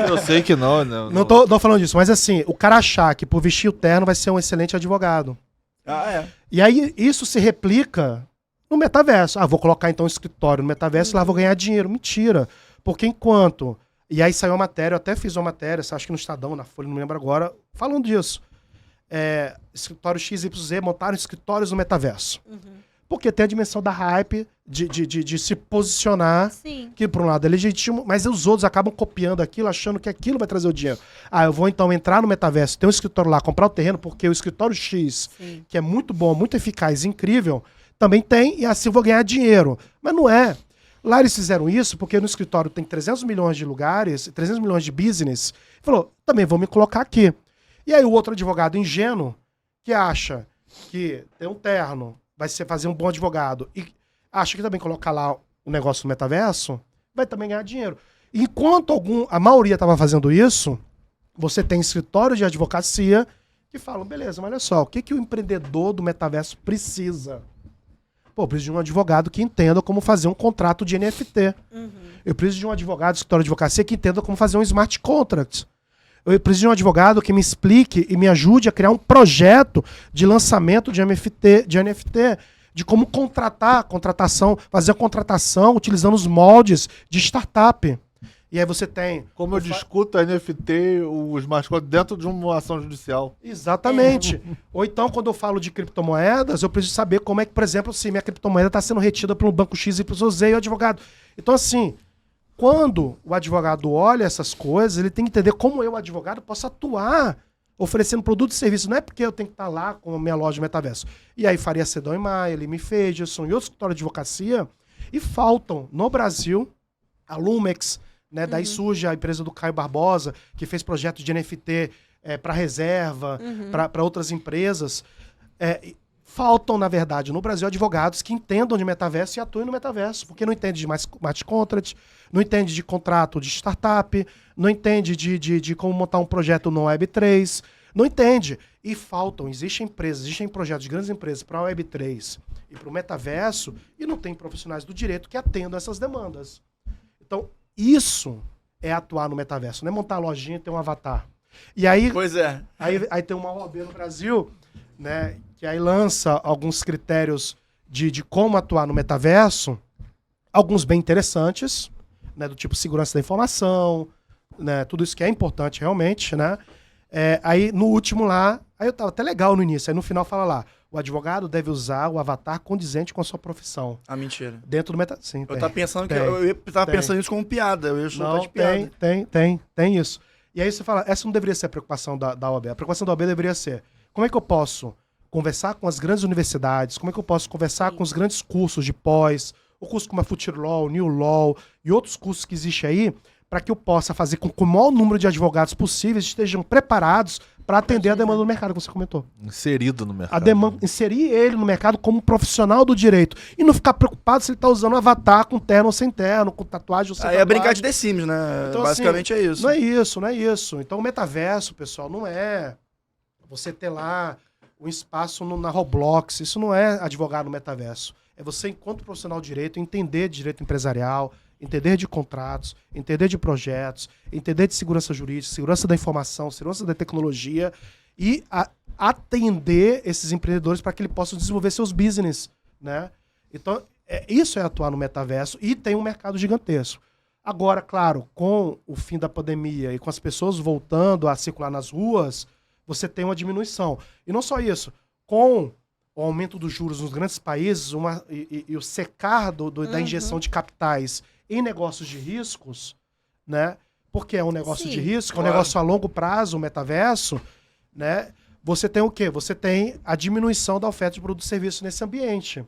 Eu sei que não, né? Não tô falando disso, mas assim, o cara achar que por vestir o terno vai ser um excelente advogado. Ah, é. E aí isso se replica no metaverso. Ah, vou colocar então um escritório no metaverso e lá vou ganhar dinheiro. Mentira. Porque enquanto... E aí saiu uma matéria, eu até fiz uma matéria, acho que no Estadão, na Folha, não me lembro agora, falando disso. Escritório XYZ montaram escritórios no metaverso. Porque tem a dimensão da hype de se posicionar, Sim. que por um lado é legítimo, mas os outros acabam copiando aquilo, achando que aquilo vai trazer o dinheiro. Ah, eu vou então entrar no metaverso, ter um escritório lá, comprar o terreno, porque o escritório X, Sim. que é muito bom, muito eficaz, incrível, também tem, e assim eu vou ganhar dinheiro. Mas não é. Lá eles fizeram isso porque no escritório tem 300 milhões de lugares, 300 milhões de business, falou, também vou me colocar aqui. E aí o outro advogado ingênuo, que acha que tem um terno, vai fazer um bom advogado, e acha que também colocar lá o negócio no metaverso, vai também ganhar dinheiro. Enquanto a maioria estava fazendo isso, você tem escritórios de advocacia que falam, beleza, mas olha só, o que o empreendedor do metaverso precisa? Pô, eu preciso de um advogado que entenda como fazer um contrato de NFT. Eu preciso de um advogado do escritório de advocacia que entenda como fazer um smart contract. Eu preciso de um advogado que me explique e me ajude a criar um projeto de lançamento de NFT, de como contratação, fazer a contratação utilizando os moldes de startup. E aí você tem... Como eu discuto a NFT, os mascotes dentro de uma ação judicial. Exatamente. Ou então, quando eu falo de criptomoedas, eu preciso saber como é que, por exemplo, se minha criptomoeda está sendo retida por um banco X e o advogado. Então, assim, quando o advogado olha essas coisas, ele tem que entender como eu, advogado, posso atuar oferecendo produto e serviço. Não é porque eu tenho que estar lá com a minha loja de metaverso. E aí Faria Sedão e Maia, Lime Ferguson e outros escritórios de advocacia, e faltam no Brasil a Lumex, né? Daí surge a empresa do Caio Barbosa, que fez projetos de NFT para reserva, para outras empresas. Faltam, na verdade, no Brasil, advogados que entendam de metaverso e atuem no metaverso, porque não entende de smart contract, não entende de contrato de startup, não entende de como montar um projeto no Web3, não entende. E faltam, existem projetos de grandes empresas para a Web3 e para o metaverso, e não tem profissionais do direito que atendam essas demandas. Então, isso é atuar no metaverso, não é montar a lojinha e ter um avatar. E aí, Pois é. aí tem uma OAB no Brasil, né, que aí lança alguns critérios de como atuar no metaverso, alguns bem interessantes, né, do tipo segurança da informação, né, tudo isso que é importante realmente, né. Aí no último lá, aí eu tava até legal no início, aí no final fala lá, o advogado deve usar o avatar condizente com a sua profissão. Ah, mentira. Dentro do meta... Sim, Eu tava pensando tem, eu tava tem. pensando isso como piada. Eu ia chutar Não, de piada. tem isso. E aí você fala, essa não deveria ser a preocupação da OAB. A preocupação da OAB deveria ser, como é que eu posso conversar com as grandes universidades, como é que eu posso conversar com os grandes cursos de pós, o curso como a Future Law, New Law e outros cursos que existem aí, para que eu possa fazer com que o maior número de advogados possíveis estejam preparados para atender a demanda do mercado, que você comentou. Inserido no mercado. A demanda, inserir ele no mercado como profissional do direito e não ficar preocupado se ele está usando um avatar com terno ou sem terno, com tatuagem ou sem Aí tatuagem. é brincar de The Sims, né? Então, Basicamente assim, é isso. Não é isso. Então o metaverso, pessoal, não é você ter lá um espaço na Roblox. Isso não é advogar no metaverso. É você, enquanto profissional de direito, entender de direito empresarial, entender de contratos, entender de projetos, entender de segurança jurídica, segurança da informação, segurança da tecnologia e atender esses empreendedores para que eles possam desenvolver seus business, né? Então, Isso é atuar no metaverso e tem um mercado gigantesco. Agora, claro, com o fim da pandemia e com as pessoas voltando a circular nas ruas, você tem uma diminuição. E não só isso, com o aumento dos juros nos grandes países e o secar da injeção de capitais em negócios de riscos, né? Porque é um negócio Sim, de risco, claro. é um negócio a longo prazo, o metaverso, né? Você tem o quê? Você tem a diminuição da oferta de produtos e serviços nesse ambiente.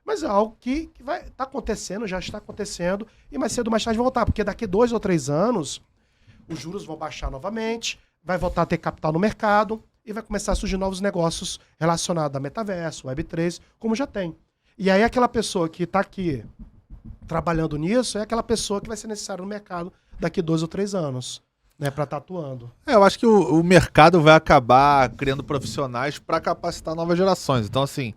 Mas é algo que vai tá acontecendo, já está acontecendo, e mais cedo ou mais tarde vai voltar, porque daqui 2 ou 3 anos, os juros vão baixar novamente, vai voltar a ter capital no mercado, e vai começar a surgir novos negócios relacionados a metaverso, Web3, como já tem. E aí aquela pessoa que está aqui trabalhando nisso é aquela pessoa que vai ser necessária no mercado daqui 2 ou 3 anos, né, para estar atuando. Eu acho que o mercado vai acabar criando profissionais para capacitar novas gerações. Então, assim,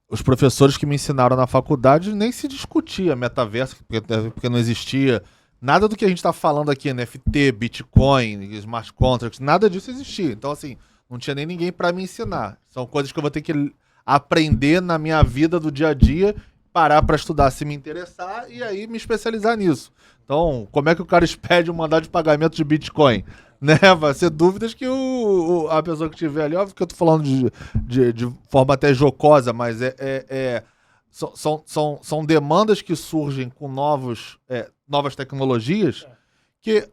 os professores que me ensinaram na faculdade nem se discutia metaverso, porque não existia. Nada do que a gente está falando aqui, NFT, Bitcoin, Smart Contracts, nada disso existia. Então, assim, não tinha nem ninguém para me ensinar. São coisas que eu vou ter que aprender na minha vida do dia a dia, parar para estudar se me interessar e aí me especializar nisso. Então, como é que o cara expede um mandado de pagamento de Bitcoin? Né? Vai ser dúvidas que a pessoa que estiver ali, óbvio que eu tô falando de forma até jocosa, mas são demandas que surgem com novas tecnologias que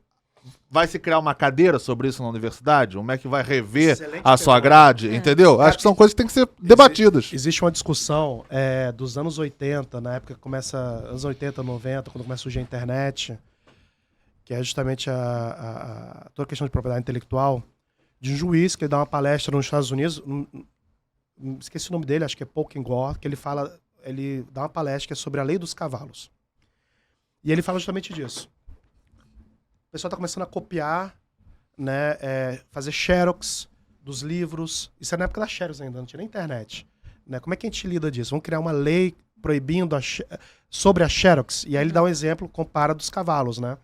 vai se criar uma cadeira sobre isso na universidade? Como é que vai rever Excelente a sua pergunta. grade? Entendeu? Acho que são coisas que têm que ser debatidas. Existe uma discussão dos anos 80, na época que começa, anos 80, 90, quando começa a surgir a internet, que é justamente toda a questão de propriedade intelectual, de um juiz que dá uma palestra nos Estados Unidos, esqueci o nome dele, acho que é Paul Kingor, que ele dá uma palestra que é sobre a lei dos cavalos. E ele fala justamente disso. O pessoal está começando a copiar, né, fazer xerox dos livros. Isso é na época da xerox ainda, não tinha nem internet. Né? Como é que a gente lida disso? Vamos criar uma lei proibindo sobre a xerox. E aí ele dá um exemplo, compara dos cavalos, né?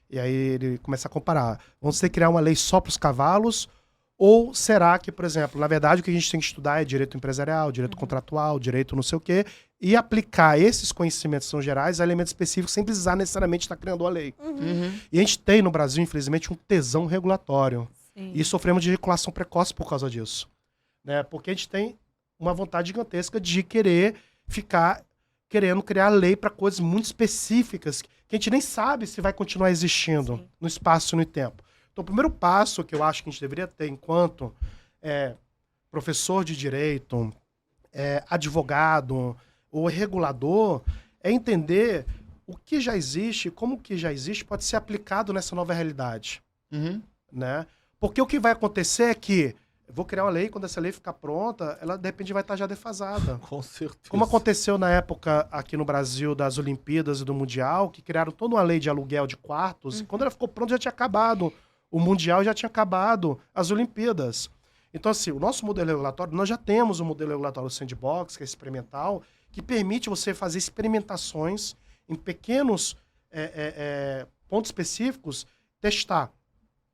E aí ele começa a comparar. Vamos ter que criar uma lei só para os cavalos? Ou será que, por exemplo, na verdade o que a gente tem que estudar é direito empresarial, direito contratual, direito não sei o quê, e aplicar esses conhecimentos que são gerais a elementos específicos sem precisar necessariamente estar criando a lei. E a gente tem no Brasil, infelizmente, um tesão regulatório. Sim. E sofremos de regulação precoce por causa disso. Né? Porque a gente tem uma vontade gigantesca de querer ficar querendo criar lei para coisas muito específicas que a gente nem sabe se vai continuar existindo Sim. no espaço e no tempo. Então, o primeiro passo que eu acho que a gente deveria ter enquanto professor de direito, advogado ou regulador, é entender o que já existe e como o que já existe pode ser aplicado nessa nova realidade. Né? Porque o que vai acontecer é que eu vou criar uma lei, quando essa lei ficar pronta, ela de repente vai estar já defasada. Com certeza. Como aconteceu na época aqui no Brasil das Olimpíadas e do Mundial, que criaram toda uma lei de aluguel de quartos, e quando ela ficou pronta já tinha acabado o Mundial, já tinha acabado as Olimpíadas. Então, assim, o nosso modelo regulatório, nós já temos um modelo regulatório sandbox, que é experimental, que permite você fazer experimentações em pequenos pontos específicos, testar.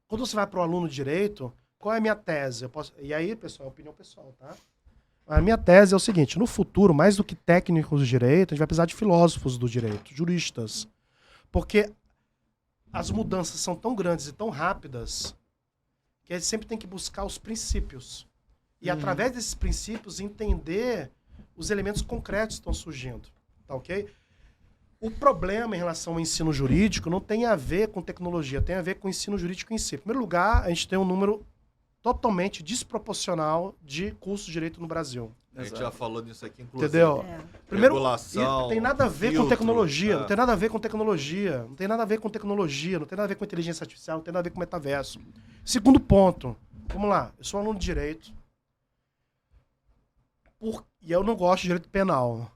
Quando você vai para o aluno de direito, qual é a minha tese? E aí, pessoal, é opinião pessoal, tá? A minha tese é o seguinte, no futuro, mais do que técnicos de direito, a gente vai precisar de filósofos do direito, juristas. Porque as mudanças são tão grandes e tão rápidas que a gente sempre tem que buscar os princípios. E através desses princípios entender os elementos concretos que estão surgindo. Tá ok? O problema em relação ao ensino jurídico não tem a ver com tecnologia, tem a ver com o ensino jurídico em si. Em primeiro lugar, a gente tem um número totalmente desproporcional de cursos de direito no Brasil. A gente já falou nisso aqui, inclusive. Entendeu? Primeiro, Regulação, não tem nada a ver filtro, com tecnologia, não tem nada a ver com tecnologia, não tem nada a ver com tecnologia, não tem nada a ver com inteligência artificial, não tem nada a ver com metaverso. Segundo ponto, vamos lá, eu sou aluno de direito e eu não gosto de direito penal,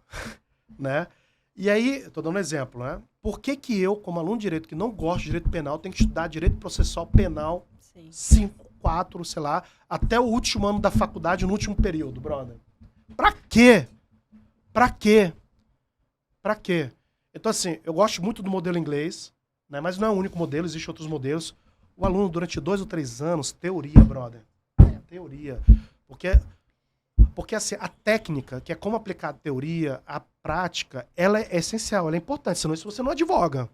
né? E aí, eu tô dando um exemplo, né? Por que que eu, como aluno de direito que não gosto de direito penal, tenho que estudar direito processual penal 5, 4, sei lá, até o último ano da faculdade, no último período, brother? Pra quê? Pra quê? Pra quê? Então, assim, eu gosto muito do modelo inglês, né? Mas não é o único modelo, existem outros modelos. O aluno, durante 2 ou 3 anos, teoria, brother. Teoria. Porque Porque assim, a técnica, que é como aplicar a teoria, a prática, ela é essencial, ela é importante, senão isso você não advoga.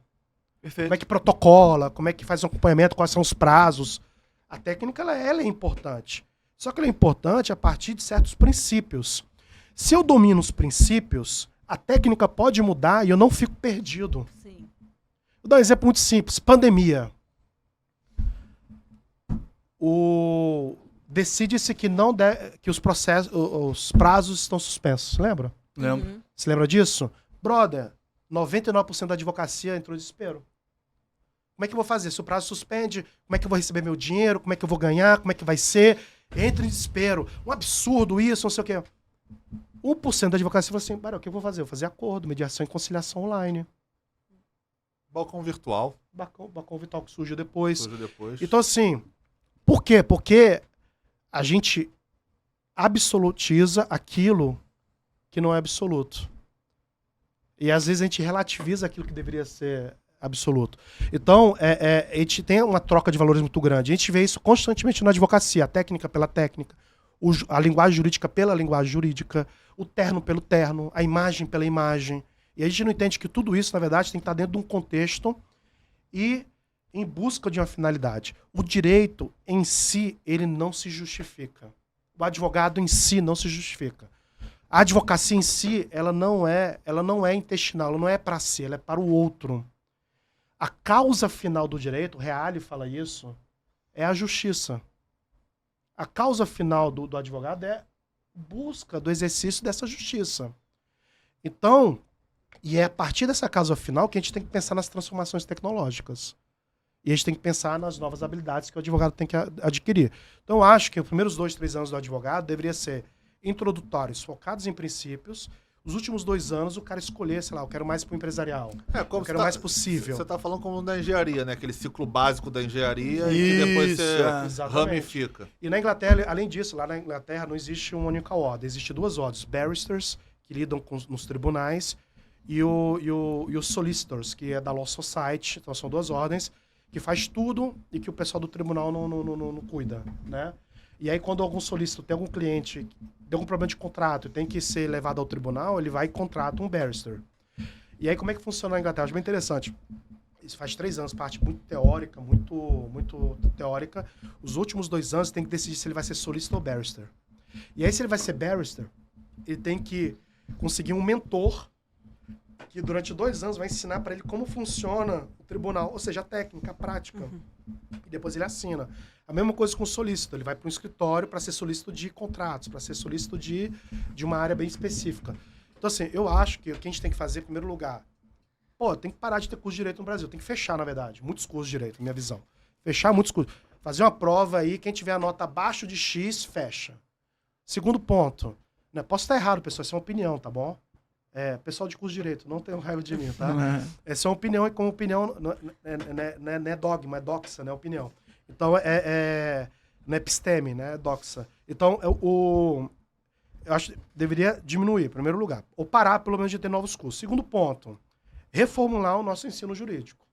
Perfeito. Como é que protocola, como é que faz o acompanhamento, quais são os prazos. A técnica, ela é importante. Só que ela é importante a partir de certos princípios. Se eu domino os princípios, a técnica pode mudar e eu não fico perdido. Sim. Vou dar um exemplo muito simples. Pandemia. Decide-se que que os prazos estão suspensos. Lembra? Lembro. Uhum. Você lembra disso? Brother, 99% da advocacia entrou em desespero. Como é que eu vou fazer? Se o prazo suspende, como é que eu vou receber meu dinheiro? Como é que eu vou ganhar? Como é que vai ser? Entra em desespero. Um absurdo isso, não sei o quê. 1% da advocacia falou assim, o que eu vou fazer? Eu vou fazer acordo, mediação e conciliação online. Balcão virtual. Balcão virtual que surgiu depois. Surgiu depois. Então, assim, por quê? Porque a gente absolutiza aquilo que não é absoluto. E às vezes a gente relativiza aquilo que deveria ser absoluto. Então, a gente tem uma troca de valores muito grande. A gente vê isso constantemente na advocacia, a técnica pela técnica, a linguagem jurídica pela linguagem jurídica, o terno pelo terno, a imagem pela imagem. E a gente não entende que tudo isso, na verdade, tem que estar dentro de um contexto e em busca de uma finalidade. O direito em si, ele não se justifica. O advogado em si não se justifica. A advocacia em si, ela não é intestinal, ela não é para si, ela é para o outro. A causa final do direito, o Reale fala isso, é a justiça. A causa final do advogado é busca do exercício dessa justiça. Então, e é a partir dessa causa final que a gente tem que pensar nas transformações tecnológicas. E a gente tem que pensar nas novas habilidades que o advogado tem que adquirir. Então, eu acho que os primeiros 2, 3 anos do advogado deveria ser introdutórios, focados em princípios. Os últimos 2 anos, o cara escolher, sei lá, eu quero mais pro empresarial. Eu quero mais possível. Você tá falando como da engenharia, né? Aquele ciclo básico da engenharia e Isso, que depois você Exatamente. ramifica. E na Inglaterra, além disso, lá na Inglaterra não existe uma única ordem. Existem 2 ordens. Barristers, que lidam nos tribunais, e os solicitors, que é da Law Society. Então são 2 ordens, que faz tudo e que o pessoal do tribunal não cuida, né? E aí, quando algum solícito tem algum cliente, tem algum problema de contrato, tem que ser levado ao tribunal, ele vai e contrata um barrister. E aí, como é que funciona na Inglaterra? Acho bem interessante. Isso faz 3 anos, parte muito teórica, muito teórica. Os últimos 2 anos tem que decidir se ele vai ser solicitor ou barrister. E aí, se ele vai ser barrister, ele tem que conseguir um mentor que durante 2 anos vai ensinar para ele como funciona o tribunal, ou seja, a técnica, a prática. Uhum. E depois ele assina. A mesma coisa com o solícito. Ele vai para um escritório para ser solícito de contratos, para ser solícito de uma área bem específica. Então, assim, eu acho que o que a gente tem que fazer, em primeiro lugar, tem que parar de ter curso de direito no Brasil. Tem que fechar, na verdade, muitos cursos de direito, na minha visão. Fechar muitos cursos. Fazer uma prova aí, quem tiver a nota abaixo de X, fecha. Segundo ponto, né? Posso estar errado, pessoal, isso é uma opinião, tá bom? Pessoal de curso de direito, não tenham raiva de mim, tá? Essa é uma opinião, e como opinião, não é dogma, é doxa, né? Opinião. Então, não é episteme, né? É doxa. Então, eu acho que deveria diminuir, em primeiro lugar. Ou parar, pelo menos, de ter novos cursos. Segundo ponto, reformular o nosso ensino jurídico.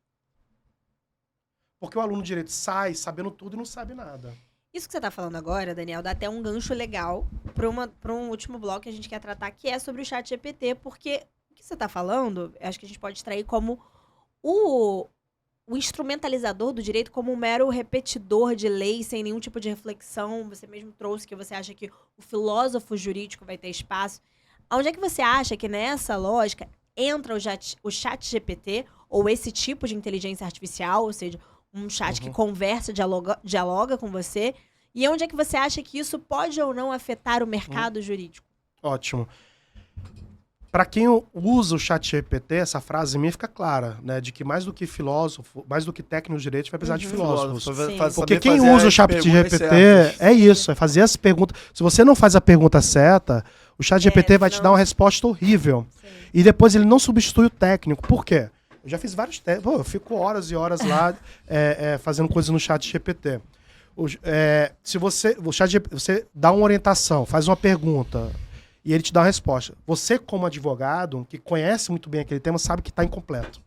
Porque o aluno de direito sai sabendo tudo e não sabe nada. Isso que você tá falando agora, Daniel, dá até um gancho legal para um último bloco que a gente quer tratar, que é sobre o ChatGPT, porque o que você tá falando, acho que a gente pode extrair como o instrumentalizador do direito como um mero repetidor de lei, sem nenhum tipo de reflexão. Você mesmo trouxe que você acha que o filósofo jurídico vai ter espaço. Onde é que você acha que nessa lógica entra o ChatGPT, ou esse tipo de inteligência artificial, ou seja, um chat que conversa, dialoga com você, e onde é que você acha que isso pode ou não afetar o mercado jurídico? Ótimo. Para quem usa o ChatGPT, essa frase minha fica clara, né? De que mais do que filósofo, mais do que técnico de direito, vai precisar de filósofos. Porque quem usa o ChatGPT é isso, é fazer as perguntas. Se você não faz a pergunta certa, o ChatGPT vai te dar uma resposta horrível. Sim. E depois ele não substitui o técnico. Por quê? Eu já fiz vários testes. Eu fico horas e horas lá fazendo coisas no ChatGPT. Se você dá uma orientação, faz uma pergunta e ele te dá uma resposta. Você, como advogado, que conhece muito bem aquele tema, sabe que está incompleto.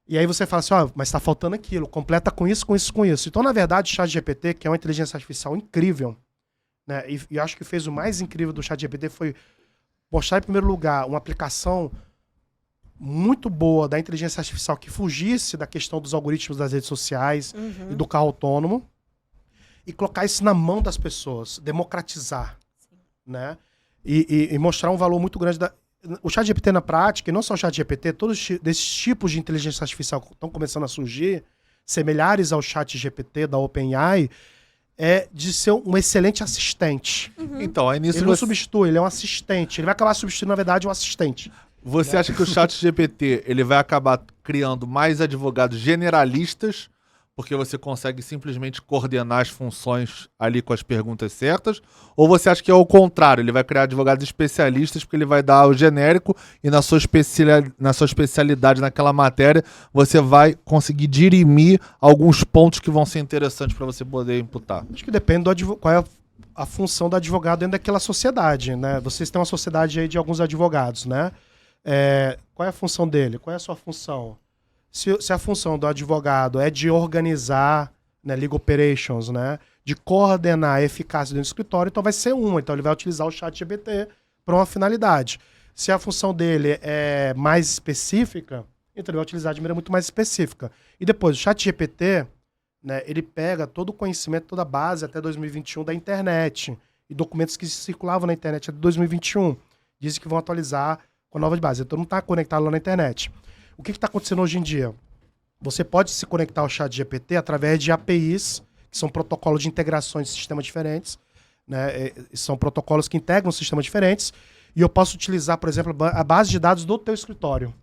E aí você fala assim, mas está faltando aquilo, completa com isso, com isso, com isso. Então, na verdade, o ChatGPT, que é uma inteligência artificial incrível, né? E acho que fez o mais incrível do ChatGPT foi mostrar, em primeiro lugar, uma aplicação muito boa da inteligência artificial que fugisse da questão dos algoritmos das redes sociais e do carro autônomo e colocar isso na mão das pessoas, democratizar, né? E mostrar um valor muito grande o ChatGPT na prática, e não só o ChatGPT, todos desses tipos de inteligência artificial que estão começando a surgir, similares ao ChatGPT da OpenAI, é de ser um excelente assistente. Então, aí nisso Ele não substitui, ele é um assistente. Ele vai acabar substituindo, na verdade, um assistente. Você acha que o ChatGPT ele vai acabar criando mais advogados generalistas, porque você consegue simplesmente coordenar as funções ali com as perguntas certas? Ou você acha que é o contrário, ele vai criar advogados especialistas, porque ele vai dar o genérico e na sua especialidade naquela matéria, você vai conseguir dirimir alguns pontos que vão ser interessantes para você poder imputar? Acho que depende qual é a função do advogado dentro daquela sociedade, né? Vocês têm uma sociedade aí de alguns advogados, né? Qual é a função dele? Qual é a sua função? Se a função do advogado é de organizar, né, legal operations, né, de coordenar a eficácia do escritório, então vai ser uma. Então ele vai utilizar o ChatGPT para uma finalidade. Se a função dele é mais específica, então ele vai utilizar de maneira muito mais específica. E depois, o ChatGPT, né, ele pega todo o conhecimento, toda a base até 2021 da internet e documentos que circulavam na internet até 2021. Dizem que vão atualizar com a nova base. Então não está conectado lá na internet. O que está acontecendo hoje em dia? Você pode se conectar ao ChatGPT através de APIs, que são protocolos de integrações de sistemas diferentes, né? São protocolos que integram sistemas diferentes, e eu posso utilizar, por exemplo, a base de dados do teu escritório.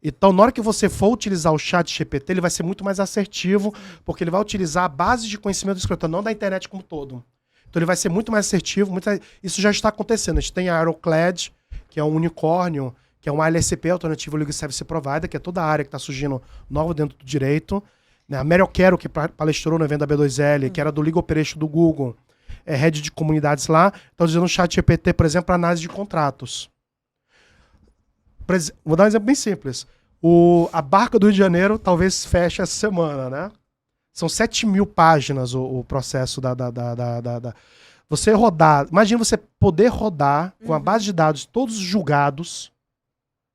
Então, na hora que você for utilizar o ChatGPT, ele vai ser muito mais assertivo, porque ele vai utilizar a base de conhecimento do escritório, não da internet como todo. Então, ele vai ser muito mais assertivo. Isso já está acontecendo. A gente tem a Ironclad, que é um unicórnio, que é um ALSP, Alternative Legal Service Provider, que é toda a área que está surgindo nova dentro do direito. A Meryl Carroll, que palestrou no evento da B2L, que era do Legal Operation do Google, é head de comunidades lá, está usando o ChatGPT, por exemplo, para análise de contratos. Vou dar um exemplo bem simples. A Barca do Rio de Janeiro talvez feche essa semana, né? São 7.000 páginas o processo Você rodar... Imagina você poder rodar com a base de dados todos os julgados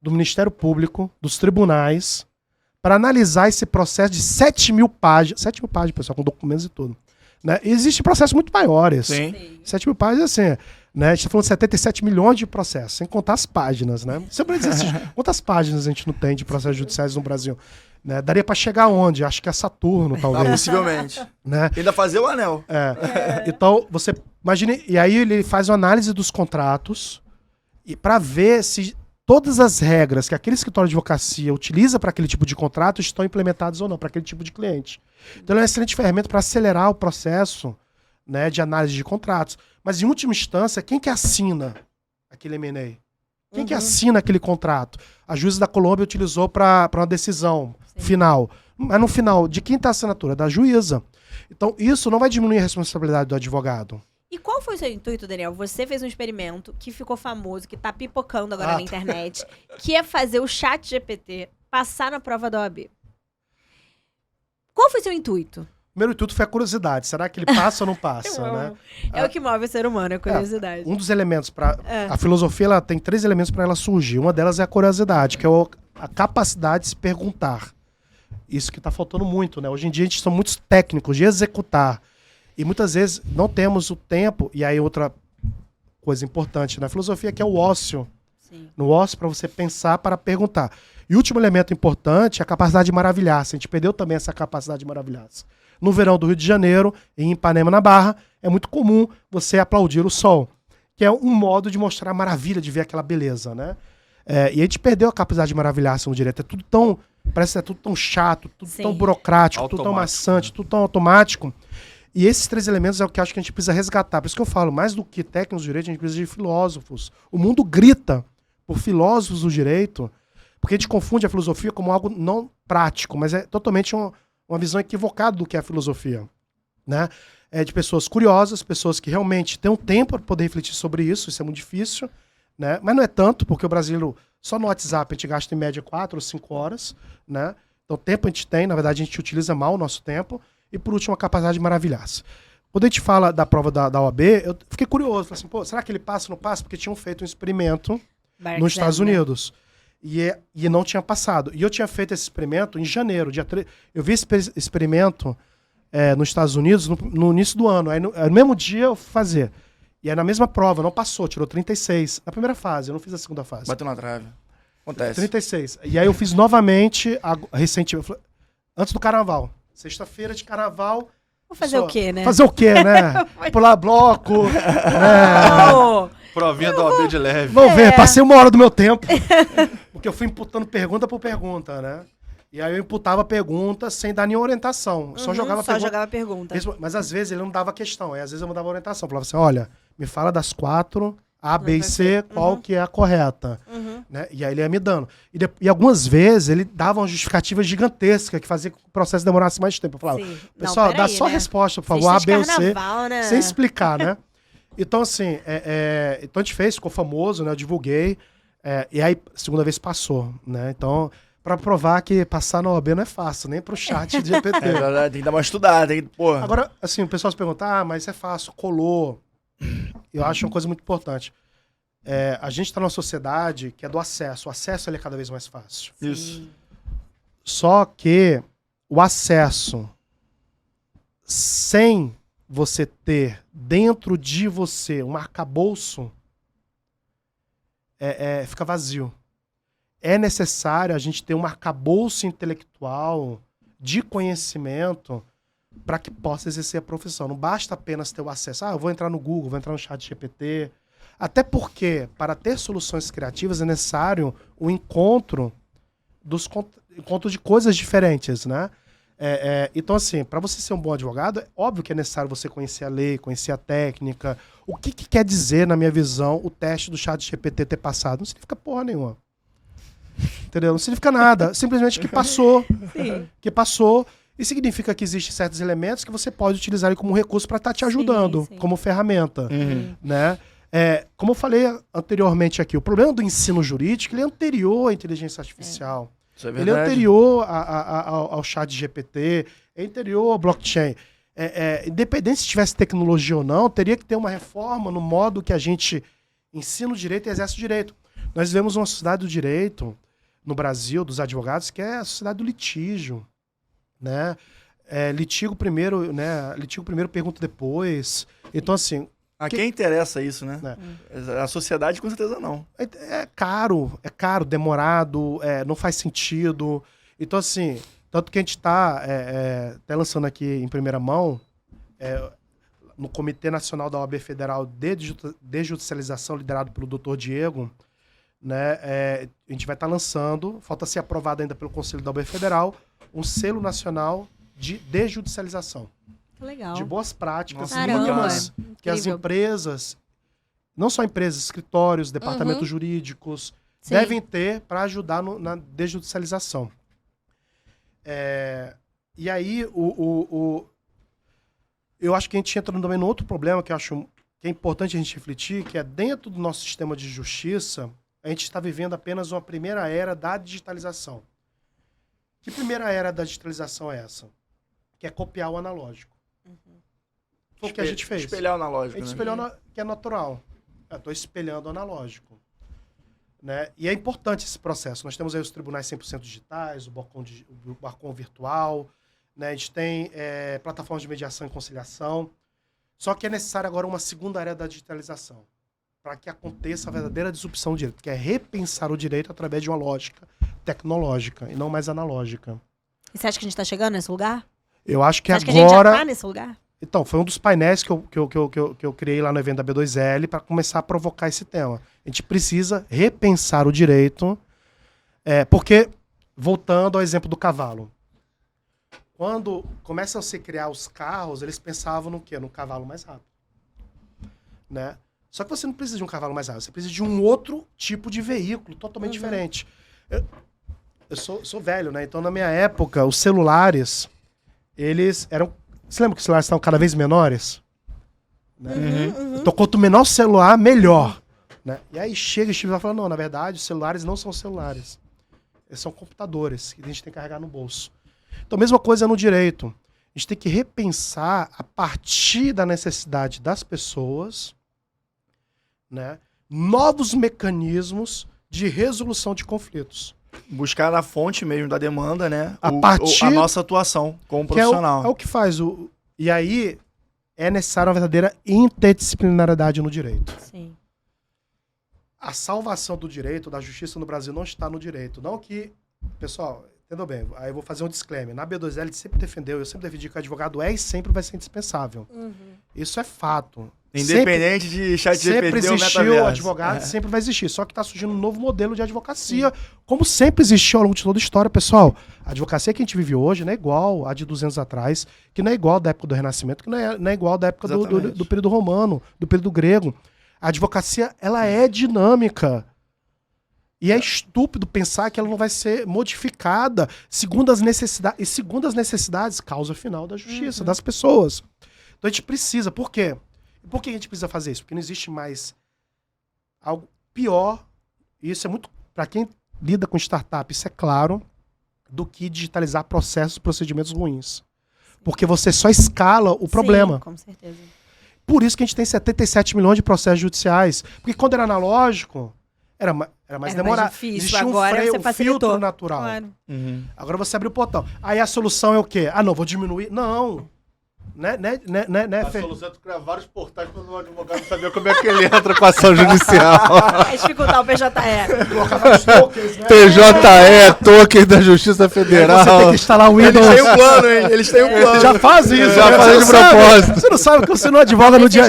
do Ministério Público, dos tribunais, para analisar esse processo de 7.000 páginas. 7.000 páginas, pessoal, com documentos e tudo. Né? E existem processos muito maiores. Sim. 7.000 páginas, assim, né? A gente está falando de 77 milhões de processos, sem contar as páginas, né? Sempre dizer assim, quantas páginas a gente não tem de processos judiciais no Brasil? Né? Daria para chegar onde? Acho que é Saturno, talvez. Possivelmente. Né? Ainda fazer o anel. Então, você imagine... E aí ele faz uma análise dos contratos e para ver se todas as regras que aquele escritório de advocacia utiliza para aquele tipo de contrato estão implementadas ou não, para aquele tipo de cliente. Então, ele é uma excelente ferramenta para acelerar o processo, né, de análise de contratos. Mas, em última instância, quem que assina aquele M&A? Quem que assina aquele contrato? A juíza da Colômbia utilizou para uma decisão final. Mas, no final, de quem está a assinatura? Da juíza. Então, isso não vai diminuir a responsabilidade do advogado. E qual foi o seu intuito, Daniel? Você fez um experimento que ficou famoso, que tá pipocando agora na internet, que é fazer o ChatGPT passar na prova da OAB. Qual foi o seu intuito? Primeiro intuito foi a curiosidade. Será que ele passa ou não passa, né? É o que move o ser humano, a curiosidade. Um dos elementos para a filosofia, ela tem 3 elementos para ela surgir. Uma delas é a curiosidade, que é a capacidade de se perguntar. Isso que está faltando muito, né? Hoje em dia a gente são muitos técnicos de executar. E muitas vezes não temos o tempo, e aí outra coisa importante na filosofia que é o ócio. Sim. No ócio para você pensar, para perguntar. E o último elemento importante é a capacidade de maravilhar-se. A gente perdeu também essa capacidade de maravilhar-se. No verão do Rio de Janeiro, em Ipanema, na Barra, é muito comum você aplaudir o sol, que é um modo de mostrar a maravilha, de ver aquela beleza, né? E a gente perdeu a capacidade de maravilhar-se no direito. É tudo tão... Parece que é tudo tão chato, tudo tão burocrático, tudo tão maçante, tudo tão automático. E esses 3 elementos é o que eu acho que a gente precisa resgatar. Por isso que eu falo, mais do que técnicos do direito, a gente precisa de filósofos. O mundo grita por filósofos do direito, porque a gente confunde a filosofia como algo não prático, mas é totalmente uma visão equivocada do que é a filosofia. Né? É de pessoas curiosas, pessoas que realmente têm um tempo para poder refletir sobre isso é muito difícil, né? Mas não é tanto, porque o brasileiro, só no WhatsApp, a gente gasta em média 4 ou 5 horas. Né? Então, tempo a gente tem, na verdade, a gente utiliza mal o nosso tempo. E, por último, a capacidade de maravilhar-se. Quando a gente fala da prova da OAB, eu fiquei curioso. Falei assim, pô, será que ele passa ou não passa? Porque tinham feito um experimento nos Estados Unidos. E não tinha passado. E eu tinha feito esse experimento em janeiro, dia 3. Eu vi esse experimento nos Estados Unidos no início do ano. Aí no mesmo dia eu fui fazer. E aí na mesma prova, não passou, tirou 36. Na primeira fase, eu não fiz a segunda fase. Bateu na trave. Acontece. 36. E aí eu fiz novamente, recentemente, antes do carnaval. Sexta-feira de carnaval. Vou fazer o quê, né? Fazer o quê, né? Pular bloco. Oh, Provinha da OAB de leve. Vamos ver, passei 1 hora do meu tempo. Porque eu fui imputando pergunta por pergunta, né? E aí eu imputava pergunta sem dar nenhuma orientação. Só jogava pergunta. Mas às vezes ele não dava questão. Aí às vezes eu mudava a orientação. Falava assim, olha, me fala das 4, A, B e C, qual que é a correta. Né? E aí ele ia me dando. E algumas vezes ele dava uma justificativa gigantesca que fazia com que o processo demorasse mais tempo. Eu falava, pessoal, dá só a resposta, por favor, A, B ou C. Né? Sem explicar, né? Então, assim, então a gente fez, ficou famoso, né? Eu divulguei. E aí, segunda vez passou, né? Então, pra provar que passar na OAB não é fácil, nem pro chat de GPT. É verdade, tem que dar uma estudada, tem que, porra. Agora, assim, o pessoal se pergunta, mas é fácil, colou. Eu acho uma coisa muito importante. A gente tá numa sociedade que é do acesso. O acesso ele é cada vez mais fácil. Isso. Só que o acesso sem você ter dentro de você um arcabouço fica vazio. É necessário a gente ter um arcabouço intelectual de conhecimento para que possa exercer a profissão. Não basta apenas ter o acesso. Eu vou entrar no Google, vou entrar no chat GPT. Até porque, para ter soluções criativas, é necessário o encontro de coisas diferentes, né? Então, assim, para você ser um bom advogado, é óbvio que é necessário você conhecer a lei, conhecer a técnica. O que quer dizer, na minha visão, o teste do chat GPT ter passado? Não significa porra nenhuma. Entendeu? Não significa nada. Simplesmente que passou. Sim. Que passou. E significa que existem certos elementos que você pode utilizar ele como recurso para estar te ajudando, sim. como ferramenta. Né? Como eu falei anteriormente aqui, o problema do ensino jurídico ele é anterior à inteligência artificial. Isso é Ele é verdade. anterior ao chat GPT, é anterior ao blockchain. Independente se tivesse tecnologia ou não, teria que ter uma reforma no modo que a gente ensina o direito e exerce o direito. Nós vivemos uma sociedade do direito no Brasil, dos advogados, que é a sociedade do litígio. Né? Litigo primeiro, pergunta depois. Então, assim... A quem interessa isso, né? A sociedade, com certeza, não. É caro, demorado, não faz sentido. Então, assim, tanto que a gente está até lançando aqui em primeira mão, no Comitê Nacional da OAB Federal de Judicialização, liderado pelo Dr. Diego, né, a gente vai estar lançando, falta ser aprovado ainda pelo Conselho da OAB Federal, um selo nacional de desjudicialização. Legal. De boas práticas Nossa, mínimas que as incrível. empresas, não só empresas, escritórios, departamentos jurídicos, Sim. devem ter para ajudar na desjudicialização. E aí, eu acho que a gente entra também num outro problema que eu acho que é importante a gente refletir, que é dentro do nosso sistema de justiça, a gente está vivendo apenas uma primeira era da digitalização. Que primeira era da digitalização é essa? Que é copiar o analógico. Foi o que a gente fez. Espelhar o analógico, A gente né? espelhou que é natural. Eu estou espelhando o analógico. Né? E é importante esse processo. Nós temos aí os tribunais 100% digitais, o Barcom virtual, né? A gente tem plataformas de mediação e conciliação. Só que é necessário agora uma segunda era da digitalização para que aconteça a verdadeira disrupção do direito, que é repensar o direito através de uma lógica tecnológica e não mais analógica. E você acha que a gente tá chegando nesse lugar? Eu acho que Você acha agora... que a gente já tá nesse lugar? Então, foi um dos painéis que eu criei lá no evento da B2L para começar a provocar esse tema. A gente precisa repensar o direito, porque, voltando ao exemplo do cavalo, quando começam a se criar os carros, eles pensavam no quê? No cavalo mais rápido. Né? Só que você não precisa de um cavalo mais rápido, você precisa de um outro tipo de veículo, totalmente diferente. Eu sou velho, né? Então, na minha época, os celulares, eles eram... Você lembra que os celulares estavam cada vez menores? Né? Então, quanto menor o celular, melhor. Né? E aí chega e Steve fala, não, na verdade, os celulares não são celulares. Eles são computadores que a gente tem que carregar no bolso. Então, mesma coisa no direito. A gente tem que repensar a partir da necessidade das pessoas, né, novos mecanismos de resolução de conflitos. Buscar na fonte mesmo da demanda, né? A partir- a nossa atuação como Que é profissional. o que faz. E aí é necessária uma verdadeira interdisciplinaridade no direito. Sim. A salvação do direito, da justiça no Brasil, não está no direito. Não que... Pessoal, entendeu bem? Aí eu vou fazer um disclaimer. Na B2L, a gente sempre defendeu, eu sempre defendi que o advogado é e sempre vai ser indispensável. Isso é fato. Independente de chat Sempre GPT ou existiu metaverso. advogado, sempre vai existir. Só que está surgindo um novo modelo de advocacia, como sempre existiu ao longo de toda a história, pessoal. A advocacia que a gente vive hoje não é igual a de 200 atrás, que não é igual da época do Renascimento, que não é igual da época do período romano, do período grego. A advocacia, ela é dinâmica. E é estúpido pensar que ela não vai ser modificada segundo as necessidades. E segundo as necessidades, causa final da justiça, das pessoas. Então a gente precisa. Por quê? Por que a gente precisa fazer isso? Porque não existe mais algo pior. E isso é muito... Para quem lida com startup, isso é claro, do que digitalizar processos, procedimentos ruins. Porque você só escala o problema. Sim, com certeza. Por isso que a gente tem 77 milhões de processos judiciais. Porque quando era analógico, era mais demorado. difícil. Existia Agora você um facilitou. filtro natural. Claro. Uhum. Agora você abre o portão. Aí a solução é o quê? Ah, não, vou diminuir. Não. Né, A solução é tu criar vários portais para o advogado não saber como é que ele entra com a ação judicial. É dificultar o PJE. Colocar vários tokens, né? TJE, token da Justiça Federal. Você tem que instalar o Windows. Eles têm um plano, hein? Eles têm um plano. Já fazem isso. Já né? fazem Você de não sabe. propósito. Você não sabe que você não advoga no dia...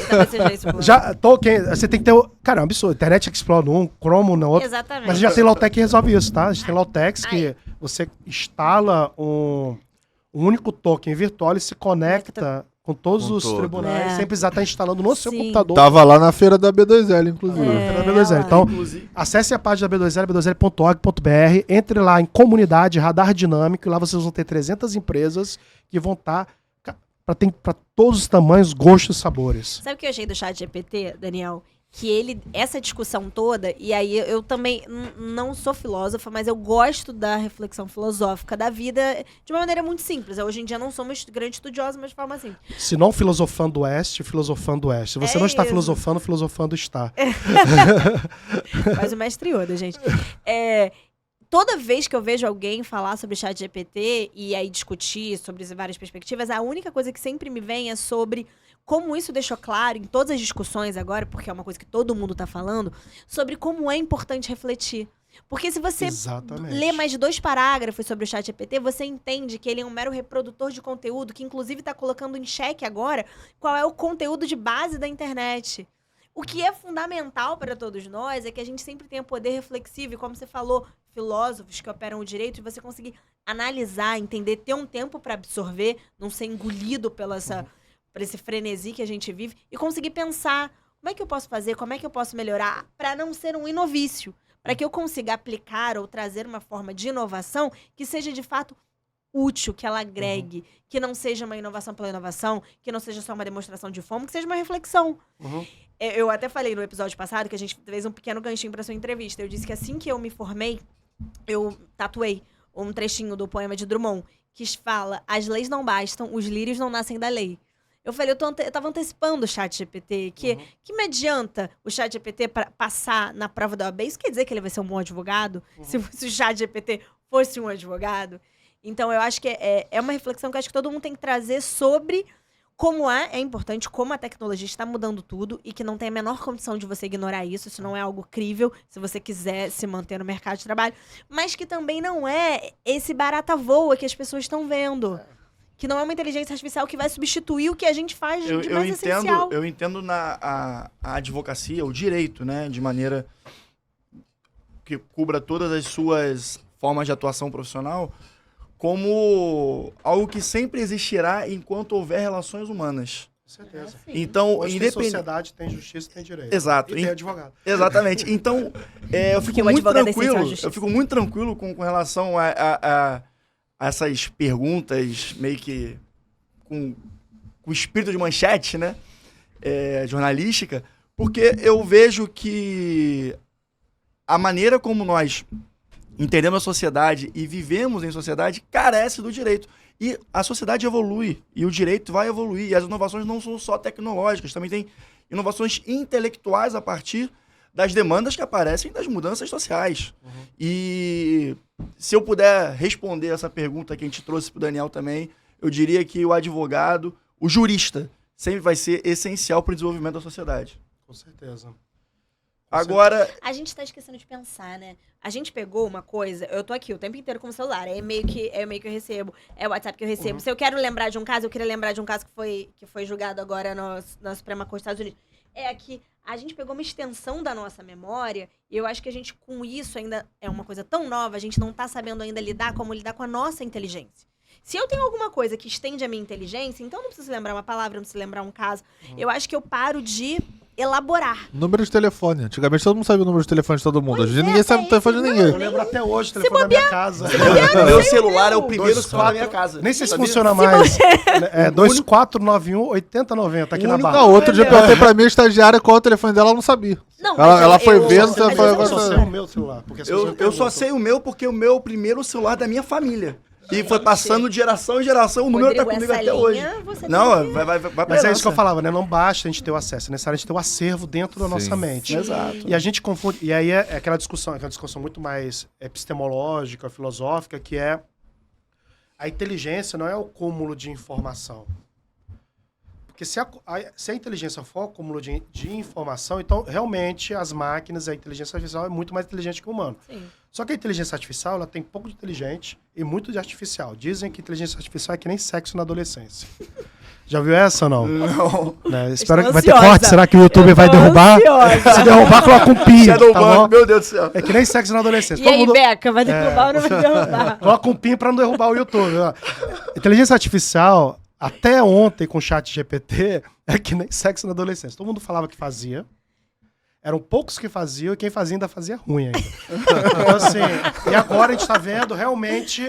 Talvez seja esse o plano. Já, token, você tem que ter... Cara, é um absurdo. Internet Explorer num, Chrome no outro. Exatamente. Mas já tem Lautec que resolve isso, tá? A gente tem Lautex que você instala um único token virtual e se conecta com todos Com os todo. tribunais, É. sem precisar estar instalando no seu Sim. computador. Tava lá na feira da B2L, inclusive. Da B2L. Então, Inclusive. acesse a página da B2L, b2l.org.br, entre lá em comunidade, radar dinâmico, e lá vocês vão ter 300 empresas que vão estar para todos os tamanhos, gostos e sabores. Sabe o que eu achei do chat GPT, Daniel? Que essa discussão toda, e aí eu também não sou filósofa, mas eu gosto da reflexão filosófica da vida de uma maneira muito simples. Hoje em dia não somos grandes estudiosos, mas de forma simples. Se não filosofando oeste, filosofando oeste. Se você É não está isso. filosofando está. Faz o mestre Yoda, gente. Toda vez que eu vejo alguém falar sobre chat GPT e aí discutir sobre várias perspectivas, a única coisa que sempre me vem é sobre como isso deixou claro em todas as discussões agora, porque é uma coisa que todo mundo tá falando, sobre como é importante refletir. Porque se você Exatamente. lê mais de 2 parágrafos sobre o chat GPT, você entende que ele é um mero reprodutor de conteúdo, que inclusive está colocando em xeque agora qual é o conteúdo de base da internet. O que é fundamental para todos nós é que a gente sempre tenha poder reflexivo, e como você falou, filósofos que operam o direito, e você conseguir analisar, entender, ter um tempo para absorver, não ser engolido por esse frenesi que a gente vive, e conseguir pensar como é que eu posso fazer, como é que eu posso melhorar, para não ser um inovício, para que eu consiga aplicar ou trazer uma forma de inovação que seja de fato útil, que ela agregue, que não seja uma inovação pela inovação, que não seja só uma demonstração de fome, que seja uma reflexão. Eu até falei no episódio passado que a gente fez um pequeno ganchinho para sua entrevista. Eu disse que assim que eu me formei, eu tatuei um trechinho do poema de Drummond, que fala: as leis não bastam, os lírios não nascem da lei. Eu falei, eu tava antecipando o chat GPT, que me adianta o chat GPT para passar na prova da OAB? Isso quer dizer que ele vai ser um bom advogado? Se o chat GPT fosse um advogado? Então, eu acho que é uma reflexão que eu acho que todo mundo tem que trazer sobre como é importante, como a tecnologia está mudando tudo e que não tem a menor condição de você ignorar isso. Isso não é algo crível se você quiser se manter no mercado de trabalho. Mas que também não é esse barata voa que as pessoas estão vendo. Que não é uma inteligência artificial que vai substituir o que a gente faz de mais essencial. Eu entendo a advocacia, o direito, né? De maneira que cubra todas as suas formas de atuação profissional, como algo que sempre existirá enquanto houver relações humanas. Com certeza. Então, Onde tem independente... sociedade, tem justiça, tem direito. Exato. E tem advogado. Exatamente. Então, eu fico Porque o muito advogado é tranquilo. essencial à justiça. Eu fico muito tranquilo com relação a essas perguntas, meio que com o espírito de manchete, né? Jornalística, porque eu vejo que a maneira como nós entendemos a sociedade e vivemos em sociedade carece do direito. E a sociedade evolui, e o direito vai evoluir, e as inovações não são só tecnológicas, também tem inovações intelectuais a partir das demandas que aparecem das mudanças sociais. E se eu puder responder essa pergunta que a gente trouxe para o Daniel também, eu diria que o advogado, o jurista, sempre vai ser essencial para o desenvolvimento da sociedade. Com certeza. Agora, A gente tá esquecendo de pensar, né? A gente pegou uma coisa, eu tô aqui o tempo inteiro com o celular, é e-mail que eu recebo, é o WhatsApp que eu recebo. Se eu quero lembrar de um caso, eu queria lembrar de um caso que foi julgado agora na Suprema Corte dos Estados Unidos. É que a gente pegou uma extensão da nossa memória e eu acho que a gente, com isso, ainda é uma coisa tão nova, a gente não tá sabendo ainda lidar com a nossa inteligência. Se eu tenho alguma coisa que estende a minha inteligência, então eu não preciso lembrar uma palavra, não preciso lembrar um caso. Eu acho que eu paro de elaborar. Número de telefone. Antigamente todo mundo sabia o número de telefone de todo mundo. Hoje em dia Pois ninguém é, sabe o telefone de ninguém. Eu lembro até hoje o telefone da minha casa. meu celular é o primeiro Dois, celular da quatro- minha casa. Nem sei se Sabia? funciona mais. É 2491-8090, aqui na único- barra. Outro dia eu perguntei pra minha estagiária qual é o telefone dela, ela não sabia. Não, Ela mas foi eu- vendo, eu- você às foi vezes Eu eu só agora- sei o meu celular. Porque as pessoas Eu só perguntam. sei o meu porque é o meu primeiro celular da minha família. E foi passando de geração em geração, o número tá Rodrigo, comigo essa até hoje. linha você Não, tem que- vai pra Mas é isso que eu herança. falava, né? Não basta a gente ter o acesso, é necessário a gente ter o acervo dentro da nossa Sim. mente. Exato. E a gente confunde. E aí é aquela discussão muito mais epistemológica, filosófica, que é a inteligência não é o cúmulo de informação. Porque se a inteligência for o cúmulo de informação, então realmente as máquinas, a inteligência artificial é muito mais inteligente que o humano. Sim. Só que a inteligência artificial ela tem pouco de inteligente e muito de artificial. Dizem que inteligência artificial é que nem sexo na adolescência. Já viu essa ou não? Não. Né? Espero que vai ter ansiosa. corte. Será que o YouTube vai derrubar? Se derrubar, coloca um pi. Shadow Tá Ban, bom? meu Deus do céu. É que nem sexo na adolescência. E aí, Beca, vai derrubar ou não vai derrubar? Coloca um pin pra não derrubar o YouTube. Ó. Inteligência artificial, até ontem com o chat GPT, é que nem sexo na adolescência. Todo mundo falava que fazia. Eram poucos que faziam e quem fazia ainda fazia ruim ainda. Então, assim, e agora a gente está vendo realmente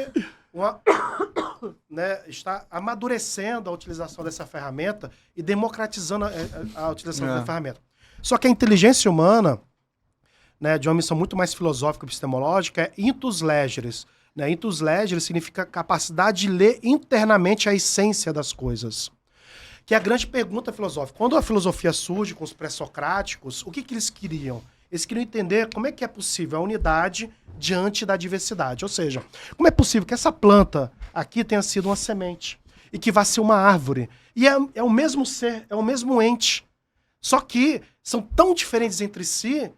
né, está amadurecendo a utilização dessa ferramenta e democratizando a utilização da ferramenta. Só que a inteligência humana, né, de uma missão muito mais filosófica e epistemológica, é intus legeres. Né? Intus legeres significa capacidade de ler internamente a essência das coisas. Que é a grande pergunta filosófica. Quando a filosofia surge com os pré-socráticos, o que eles queriam? Eles queriam entender como é que é possível a unidade diante da diversidade. Ou seja, como é possível que essa planta aqui tenha sido uma semente e que vá ser uma árvore. E é o mesmo ser, é o mesmo ente. Só que são tão diferentes entre si.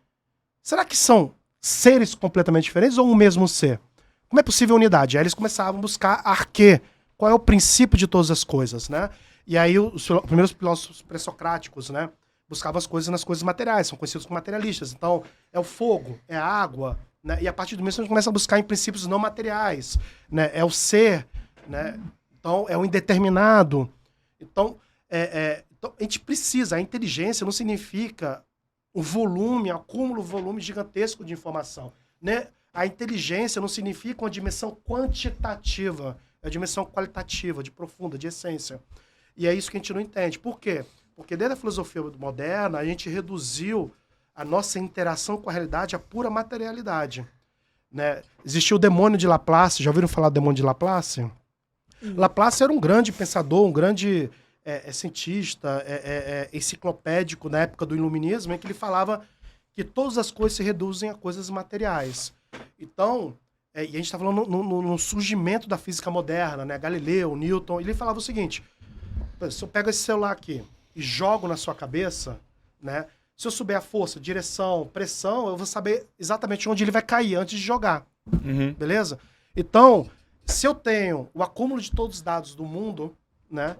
Será que são seres completamente diferentes ou o mesmo ser? Como é possível a unidade? Aí eles começavam a buscar arquê. Qual é o princípio de todas as coisas, né? E aí os primeiros filósofos pré-socráticos, né, buscavam as coisas nas coisas materiais, são conhecidos como materialistas. Então, é o fogo, é a água, né? E a partir do mesmo a gente começa a buscar em princípios não materiais, né? É o ser, né? Então, é o indeterminado. Então, então, a gente precisa, a inteligência não significa o volume, acúmulo, volume gigantesco de informação, né? A inteligência não significa uma dimensão quantitativa, é a dimensão qualitativa, de profunda, de essência. E é isso que a gente não entende. Por quê? Porque desde a filosofia moderna, a gente reduziu a nossa interação com a realidade à pura materialidade. Né? Existiu o demônio de Laplace. Já ouviram falar do demônio de Laplace? Laplace era um grande pensador, um grande cientista, enciclopédico na época do iluminismo, em que ele falava que todas as coisas se reduzem a coisas materiais. Então, e a gente está falando no surgimento da física moderna, né? Galileu, Newton, ele falava o seguinte: se eu pego esse celular aqui e jogo na sua cabeça, né? Se eu souber a força, direção, pressão, eu vou saber exatamente onde ele vai cair antes de jogar. Beleza? Então, se eu tenho o acúmulo de todos os dados do mundo, né?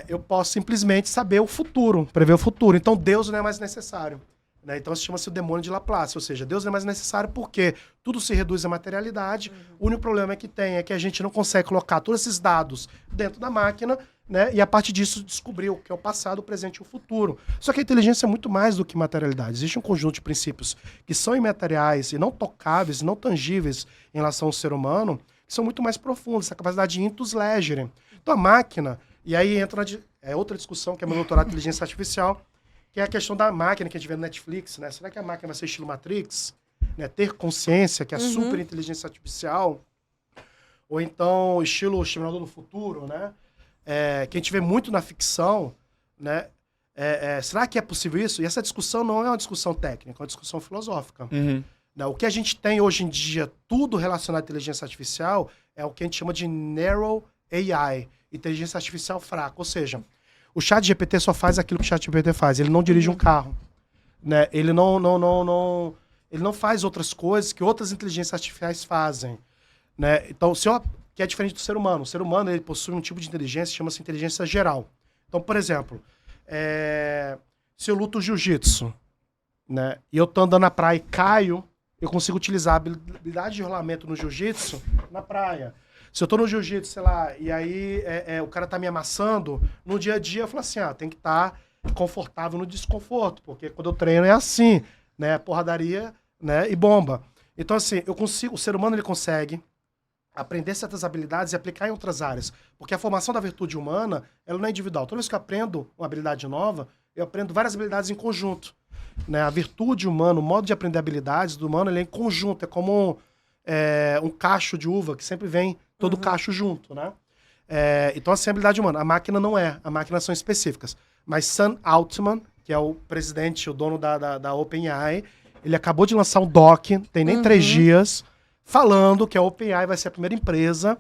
Eu posso simplesmente saber o futuro, prever o futuro. Então, Deus não é mais necessário. Né? Então, isso chama-se o demônio de Laplace. Ou seja, Deus não é mais necessário porque tudo se reduz à materialidade. O único problema que tem é que a gente não consegue colocar todos esses dados dentro da máquina, né? E a partir disso descobrir o que é o passado, o presente e o futuro. Só que a inteligência é muito mais do que materialidade. Existe um conjunto de princípios que são imateriais e não tocáveis, não tangíveis em relação ao ser humano, que são muito mais profundos. Essa capacidade de intus legere. Então a máquina, e aí entra outra discussão, que é meu doutorado de inteligência artificial, que é a questão da máquina que a gente vê no Netflix, né? Será que a máquina vai ser estilo Matrix? Né? Ter consciência, que é a super inteligência artificial. Ou então, estilo Exterminador do Futuro, né? Que a gente vê muito na ficção, né? Será que é possível isso? E essa discussão não é uma discussão técnica, é uma discussão filosófica. Né? O que a gente tem hoje em dia, tudo relacionado à inteligência artificial, é o que a gente chama de Narrow AI, inteligência artificial fraca. Ou seja, o ChatGPT só faz aquilo que o ChatGPT faz. Ele não dirige um carro. Né? Ele não faz outras coisas que outras inteligências artificiais fazem. Né? Então, que é diferente do ser humano. O ser humano ele possui um tipo de inteligência que chama-se inteligência geral. Então, por exemplo, se eu luto jiu-jitsu, né, e eu tô andando na praia e caio, eu consigo utilizar a habilidade de rolamento no jiu-jitsu na praia. Se eu tô no jiu-jitsu, sei lá, e aí o cara tá me amassando, no dia a dia eu falo assim, tem que estar confortável no desconforto, porque quando eu treino é assim, né, porradaria, né, e bomba. Então, assim, o ser humano ele consegue aprender certas habilidades e aplicar em outras áreas. Porque a formação da virtude humana, ela não é individual. Toda vez que eu aprendo uma habilidade nova, eu aprendo várias habilidades em conjunto. Né? A virtude humana, o modo de aprender habilidades do humano, ele é em conjunto. É como um cacho de uva, que sempre vem todo cacho junto. Né? Então, assim, a habilidade humana. A máquina não é. A máquina são específicas. Mas Sam Altman, que é o presidente, o dono da OpenAI, ele acabou de lançar um doc, tem nem 3 dias, falando que a OpenAI vai ser a primeira empresa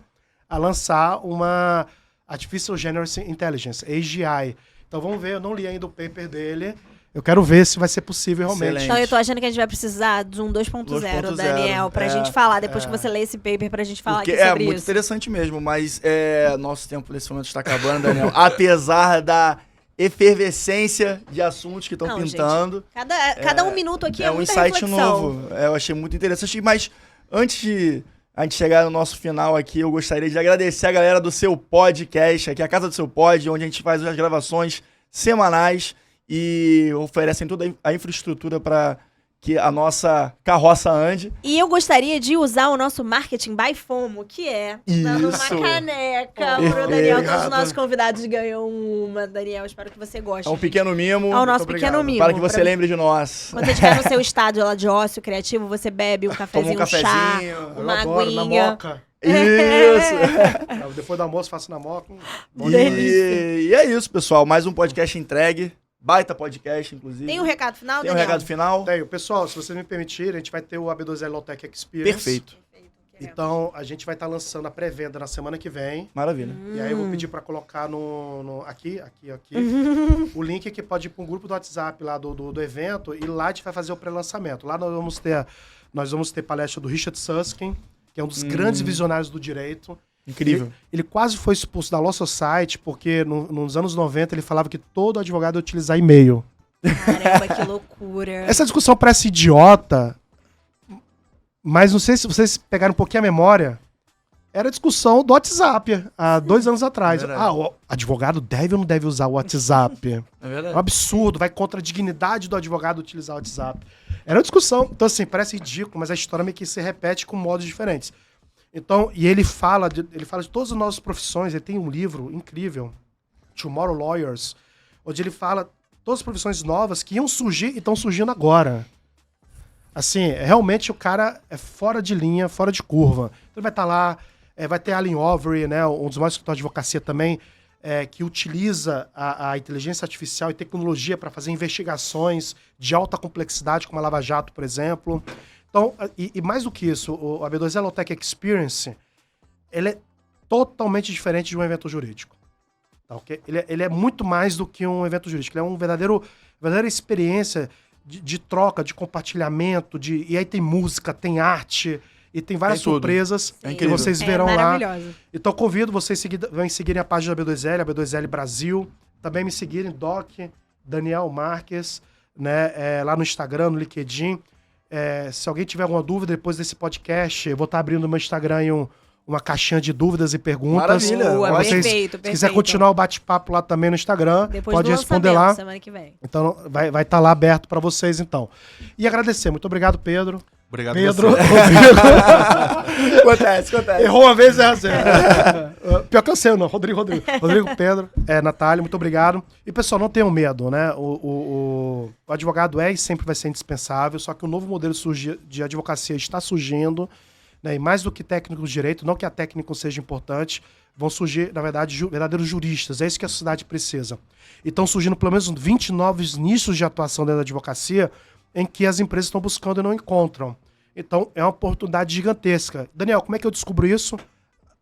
a lançar uma Artificial General Intelligence, AGI. Então vamos ver, eu não li ainda o paper dele, eu quero ver se vai ser possível realmente. Excelente. Então eu tô achando que a gente vai precisar de um 2.0, Daniel, pra gente falar, depois que você lê esse paper, pra gente falar aqui sobre É muito isso. interessante mesmo, mas nosso tempo nesse momento está acabando, Daniel. Apesar da efervescência de assuntos que estão pintando. Gente, cada um minuto aqui é um muita insight reflexão. novo. Eu achei muito interessante, mas antes de a gente chegar no nosso final aqui, eu gostaria de agradecer a galera do Seu Podcast, aqui a Casa do Seu Pod, onde a gente faz as gravações semanais e oferecem toda a infraestrutura para que a nossa carroça ande. E eu gostaria de usar o nosso marketing by FOMO, que é dando uma Isso. caneca Perfeito. pro Daniel. Todos os Obrigado. nossos convidados ganham uma. Daniel, espero que você goste. É um pequeno mimo. Ao nosso Muito pequeno obrigado. mimo. Para que você lembre de nós. Quando você estiver no seu estádio lá de ócio criativo, você bebe um Toma cafezinho, um cafezinho. chá, Eu uma adoro, na aguinha. moca. Isso! Depois do almoço faço na moca. Bom E, demais. e é isso, pessoal. Mais um podcast entregue. Baita podcast, inclusive. Tem um recado final, Tem um Daniel? recado final? Tenho. Pessoal, se vocês me permitirem, a gente vai ter o AB2L Lowtech Experience. Perfeito. Então, a gente vai estar lançando a pré-venda na semana que vem. Maravilha. E aí eu vou pedir para colocar aqui, o link que pode ir para um grupo do WhatsApp lá do evento, e lá a gente vai fazer o pré-lançamento. Lá nós vamos ter palestra do Richard Susskind, que é um dos grandes visionários do direito. Incrível. Ele quase foi expulso da Law Society, porque nos anos 90 ele falava que todo advogado ia utilizar e-mail. Caramba, que loucura. Essa discussão parece idiota, mas não sei se vocês pegaram um pouquinho a memória. Era a discussão do WhatsApp, há 2 anos atrás. Verdade. O advogado deve ou não deve usar o WhatsApp? É É verdade. um absurdo, vai contra a dignidade do advogado utilizar o WhatsApp. Era uma discussão. Então, assim, parece ridículo, mas a história meio que se repete com modos diferentes. Então, e ele fala de todas as nossas profissões. Ele tem um livro incrível, Tomorrow Lawyers, onde ele fala todas as profissões novas que iam surgir e estão surgindo agora. Assim, realmente o cara é fora de linha, fora de curva. Então ele vai estar lá, vai ter Allen Overy, né, um dos maiores escritórios de advocacia também, que utiliza a inteligência artificial e tecnologia para fazer investigações de alta complexidade, como a Lava Jato, por exemplo. Então, e mais do que isso, o AB2L Lowtech Experience, ele é totalmente diferente de um evento jurídico. Tá, okay? Ele é muito mais do que um evento jurídico. Ele é uma verdadeira experiência de troca, de compartilhamento, e aí tem música, tem arte, e tem várias Tem tudo. surpresas É que incrível. vocês verão lá. maravilhosa. Então convido vocês a seguirem a página da B2L, a B2L Brasil. Também me seguirem, Doc, Daniel Marques, né, lá no Instagram, no LinkedIn. Se alguém tiver alguma dúvida depois desse podcast, eu vou estar abrindo no meu Instagram aí uma caixinha de dúvidas e perguntas. Maravilha. Boa, Vocês- perfeito, Se perfeito. quiser continuar o bate-papo lá também no Instagram, Depois pode do responder lançamento, lá. semana que vem. Então vai estar lá aberto para vocês, então. E agradecer. Muito obrigado, Pedro. Obrigado Pedro, você. Rodrigo. Acontece. Errou uma vez, erra zero. Pior que eu sei, não. Rodrigo, Pedro, Natália, muito obrigado. E, pessoal, não tenham medo, né? O advogado e sempre vai ser indispensável, só que o novo modelo de advocacia está surgindo, né? E mais do que técnicos de direito, não que a técnica seja importante, vão surgir, na verdade, verdadeiros juristas. É isso que a sociedade precisa. E estão surgindo pelo menos 20 novos nichos de atuação dentro da advocacia em que as empresas estão buscando e não encontram. Então, é uma oportunidade gigantesca. Daniel, como é que eu descubro isso?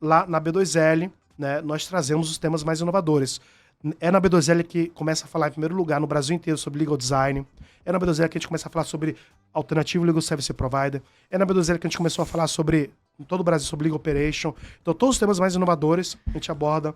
Lá na B2L, né, nós trazemos os temas mais inovadores. É na B2L que começa a falar, em primeiro lugar, no Brasil inteiro, sobre legal design. É na B2L que a gente começa a falar sobre Alternative Legal Service Provider. É na B2L que a gente começou a falar sobre, em todo o Brasil, sobre Legal Operation. Então, todos os temas mais inovadores a gente aborda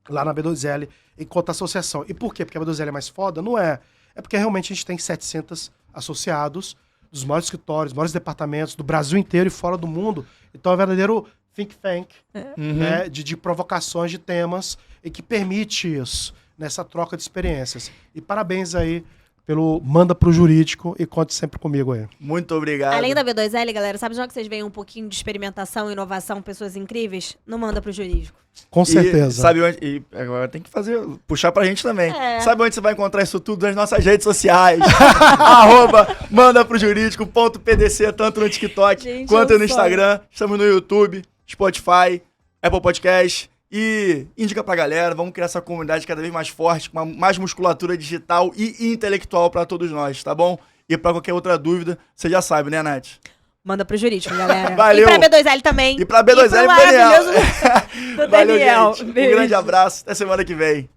lá na B2L, enquanto associação. E por quê? Porque a B2L é mais foda? Não é. É porque realmente a gente tem 700 associados, dos maiores escritórios, dos maiores departamentos do Brasil inteiro e fora do mundo. Então é um verdadeiro think tank, né, de provocações de temas e que permite isso, nessa troca de experiências. E parabéns aí pelo Manda pro Jurídico e conte sempre comigo aí. Muito obrigado. Além da B2L, galera, sabe já que vocês veem um pouquinho de experimentação, inovação, pessoas incríveis? Não manda pro jurídico. Com certeza. E sabe onde? E agora tem que puxar pra gente também. Sabe onde você vai encontrar isso tudo? Nas nossas redes sociais. @mandaprojurídico.pdc, tanto no TikTok Gente, quanto no sonho. Instagram. Estamos no YouTube, Spotify, Apple Podcast. E indica pra galera, vamos criar essa comunidade cada vez mais forte, com mais musculatura digital e intelectual pra todos nós, tá bom? E pra qualquer outra dúvida, você já sabe, né, Nath? Manda pro jurídico, galera. Valeu. E pra B2L também. E pra B2L e pro Daniel. maravilhoso do Valeu, Daniel. gente. Um Beijo. grande abraço. Até semana que vem.